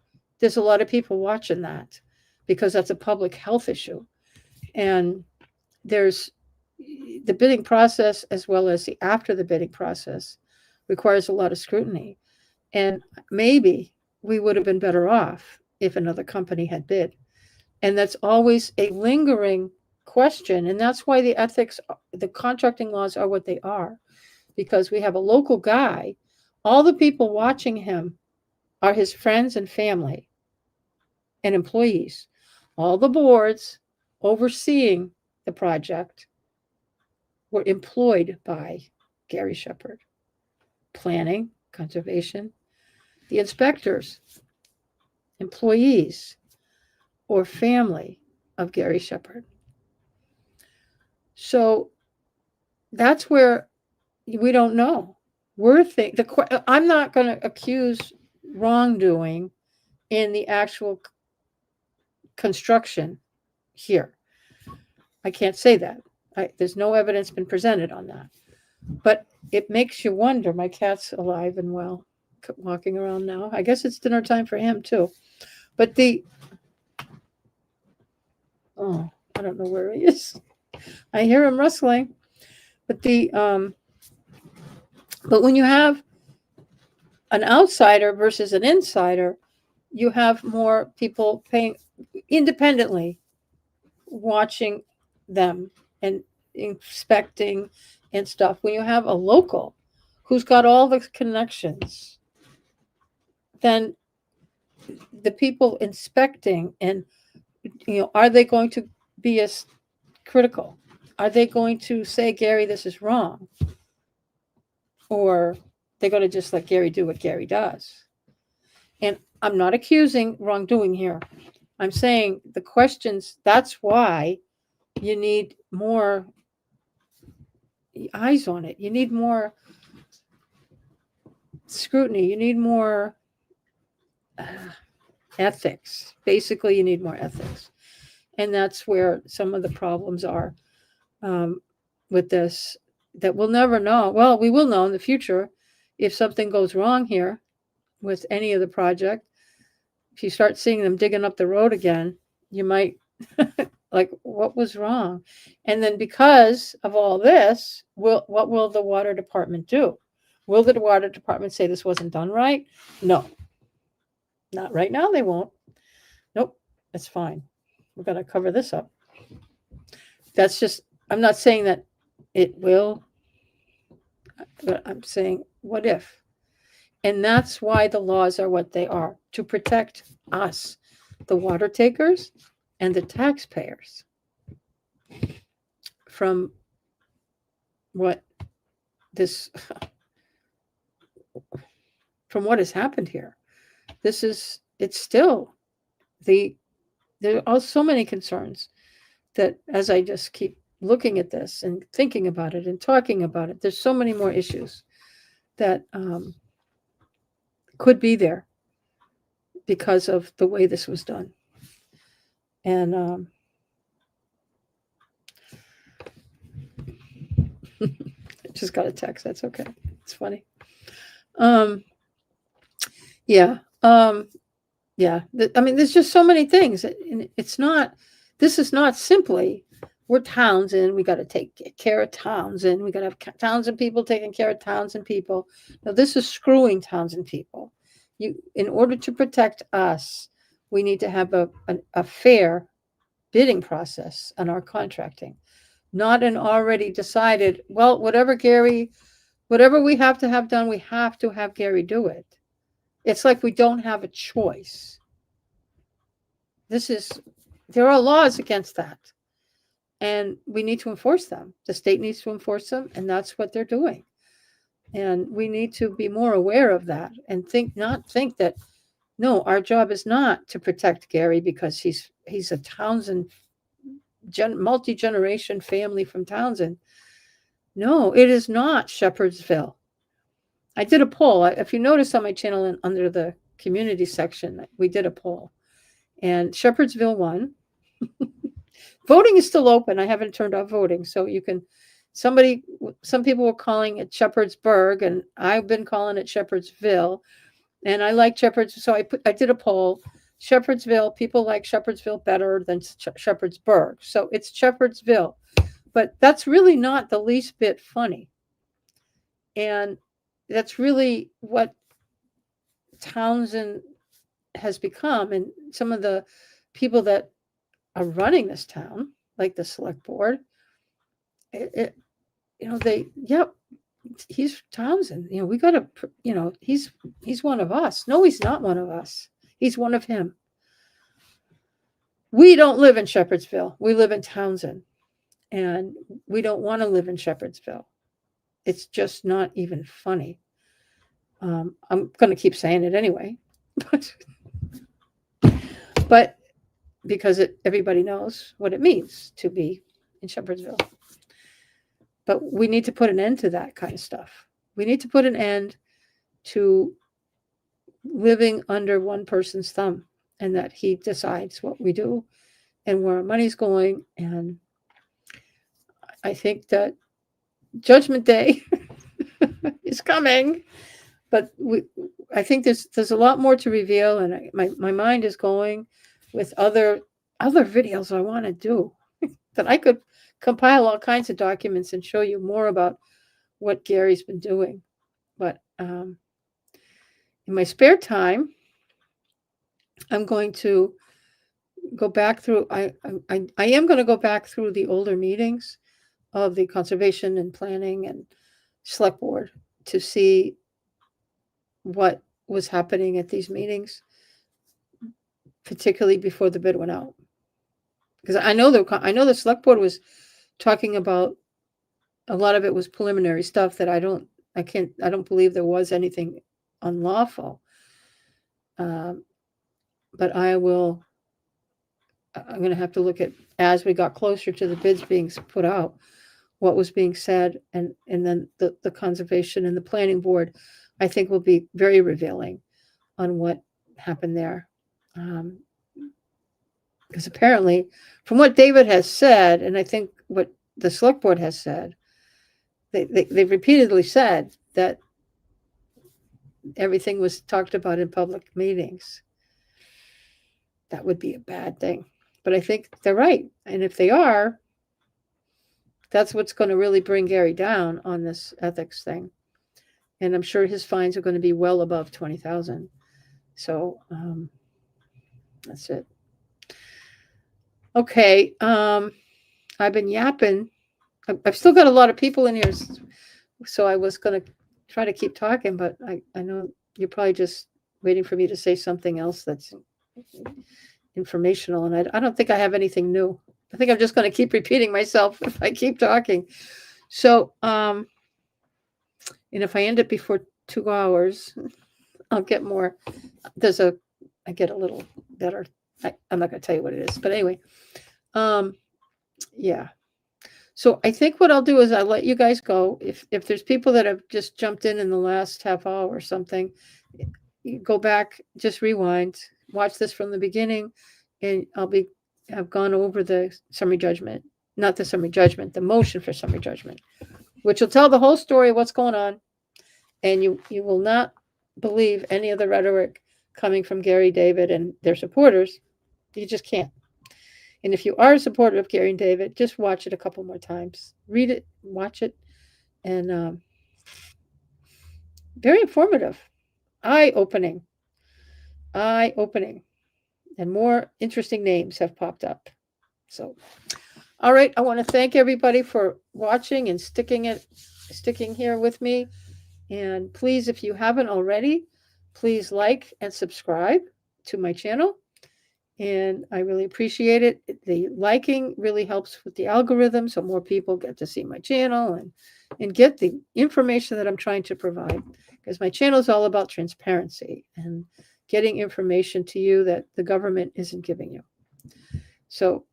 there's a lot of people watching that because that's a public health issue. And there's the bidding process, as well as the after the bidding process, requires a lot of scrutiny. And maybe we would have been better off if another company had bid. And that's always a lingering question. And that's why the ethics, the contracting laws are what they are, because we have a local guy. All the people watching him are his friends and family and employees. All the boards overseeing the project were employed by Gary Shepherd. Planning, conservation, the inspectors, employees, or family of Gary Shepherd. So that's where we don't know. I'm not going to accuse wrongdoing in the actual construction here. I can't say that. There's no evidence been presented on that. But it makes you wonder. My cat's alive and well, walking around now. I guess it's dinner time for him too. But I don't know where he is. I hear him rustling. But but when you have an outsider versus an insider, you have more people paying independently, watching them and inspecting and stuff. When you have a local who's got all the connections, then the people inspecting, and are they going to be as critical? Are they going to say, Gary, this is wrong? Or they're going to just let Gary do what Gary does? And I'm not accusing wrongdoing here. I'm saying the questions, that's why you need more eyes on it. You need more scrutiny. You need more ethics. Basically, you need more ethics. And that's where some of the problems are with this, that we'll never know. Well, we will know in the future if something goes wrong here with any of the project. If you start seeing them digging up the road again, you might like, what was wrong? And then because of all this, what will the water department do? Will the water department say this wasn't done right? No, not right now. They won't. Nope, it's fine. We're going to cover this up. That's just, I'm not saying that it will, but I'm saying, what if? And that's why the laws are what they are, to protect us, the water takers and the taxpayers, from what has happened here. It's still there are so many concerns that, as I just keep looking at this and thinking about it and talking about it, there's so many more issues that could be there because of the way this was done. And just got a text. That's okay. It's funny. Yeah. I mean, there's just so many things. This is not simply we're Townsend. We got to take care of Townsend. We got to have Townsend people taking care of Townsend people. Now, this is screwing Townsend people. In order to protect us, we need to have a fair bidding process on our contracting, not an already decided, well, whatever we have to have done, we have to have Gary do it. It's like we don't have a choice. There are laws against that. And we need to enforce them. The state needs to enforce them, and that's what they're doing. And we need to be more aware of that and not think that, no, our job is not to protect Gary because he's a Townsend multi-generation family from Townsend. No, it is not Shepherdsville. I did a poll. If you notice on my channel and under the community section, we did a poll, and Shepherdsville won. Voting is still open. I haven't turned off voting, so you can. Some people were calling it Shepherdsburg, and I've been calling it Shepherdsville, and I like Shepherds. So I did a poll. Shepherdsville, people like Shepherdsville better than Shepherdsburg, so it's Shepherdsville, but that's really not the least bit funny, and that's really what Townsend has become, and some of the people that are running this town, like the select board, he's Townsend. We got to, he's one of us. No, he's not one of us. He's one of him. We don't live in Shepherdsville. We live in Townsend, and we don't want to live in Shepherdsville. It's just not even funny. I'm going to keep saying it anyway, but because everybody knows what it means to be in Shepherdsville. But we need to put an end to that kind of stuff. We need to put an end to living under one person's thumb, and that he decides what we do and where our money's going. And I think that Judgment Day is coming, but I think there's a lot more to reveal, and my mind is going with other videos I want to do that I could compile all kinds of documents and show you more about what Gary's been doing. But in my spare time, I'm going to go back through. I am going to go back through the older meetings of the conservation and planning and select board to see what was happening at these meetings, particularly before the bid went out. Because I know the select board was talking about, a lot of it was preliminary stuff that I don't believe there was anything unlawful. But I'm going to have to look at, as we got closer to the bids being put out, what was being said, and then the conservation and the planning board, I think, will be very revealing on what happened there. Because apparently, from what David has said, and I think what the select board has said, they've repeatedly said that everything was talked about in public meetings. That would be a bad thing. But I think they're right. And if they are, that's what's going to really bring Gary down on this ethics thing. And I'm sure his fines are going to be well above $20,000. So that's it. Okay. I've been yapping. I've still got a lot of people in here, so I was going to try to keep talking, but I know you're probably just waiting for me to say something else that's informational, and I don't think I have anything new. I think I'm just going to keep repeating myself if I keep talking. So, and if I end it before 2 hours, I'll get more. I get a little better. I'm not going to tell you what it is, but anyway, yeah. So I think what I'll do is I'll let you guys go. If there's people that have just jumped in the last half hour or something, you go back, just rewind, watch this from the beginning, and I've gone over the summary judgment, not the summary judgment, the motion for summary judgment, which will tell the whole story of what's going on. And you will not believe any of the rhetoric coming from Gary, David, and their supporters. You just can't. And if you are a supporter of Gary and David, just watch it a couple more times. Read it, watch it, and very informative, eye-opening, and more interesting names have popped up. So, all right, I want to thank everybody for watching and sticking here with me. And please, if you haven't already, please like and subscribe to my channel. And I really appreciate it. The liking really helps with the algorithm, so more people get to see my channel and get the information that I'm trying to provide. Because my channel is all about transparency and getting information to you that the government isn't giving you. So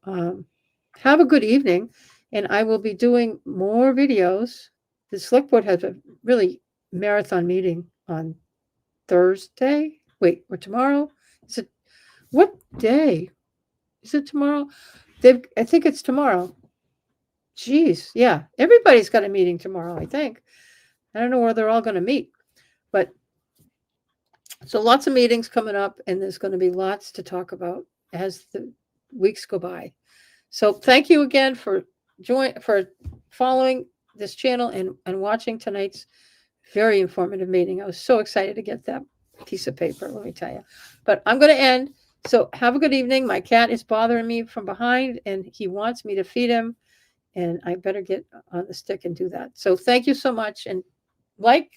have a good evening, and I will be doing more videos. The select board has a really marathon meeting on Thursday. Wait, or tomorrow? Is it what day? Is it tomorrow? I think it's tomorrow. Jeez, yeah. Everybody's got a meeting tomorrow, I think. I don't know where they're all going to meet. But so lots of meetings coming up, and there's going to be lots to talk about as the weeks go by. So thank you again for following this channel and watching tonight's very informative meeting. I was so excited to get that piece of paper, let me tell you. But I'm going to end. So have a good evening. My cat is bothering me from behind, and he wants me to feed him, and I better get on the stick and do that. So thank you so much, and like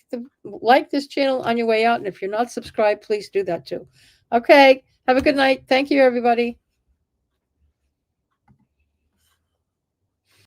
this channel on your way out. And if you're not subscribed, please do that too. Okay, have a good night. Thank you, everybody.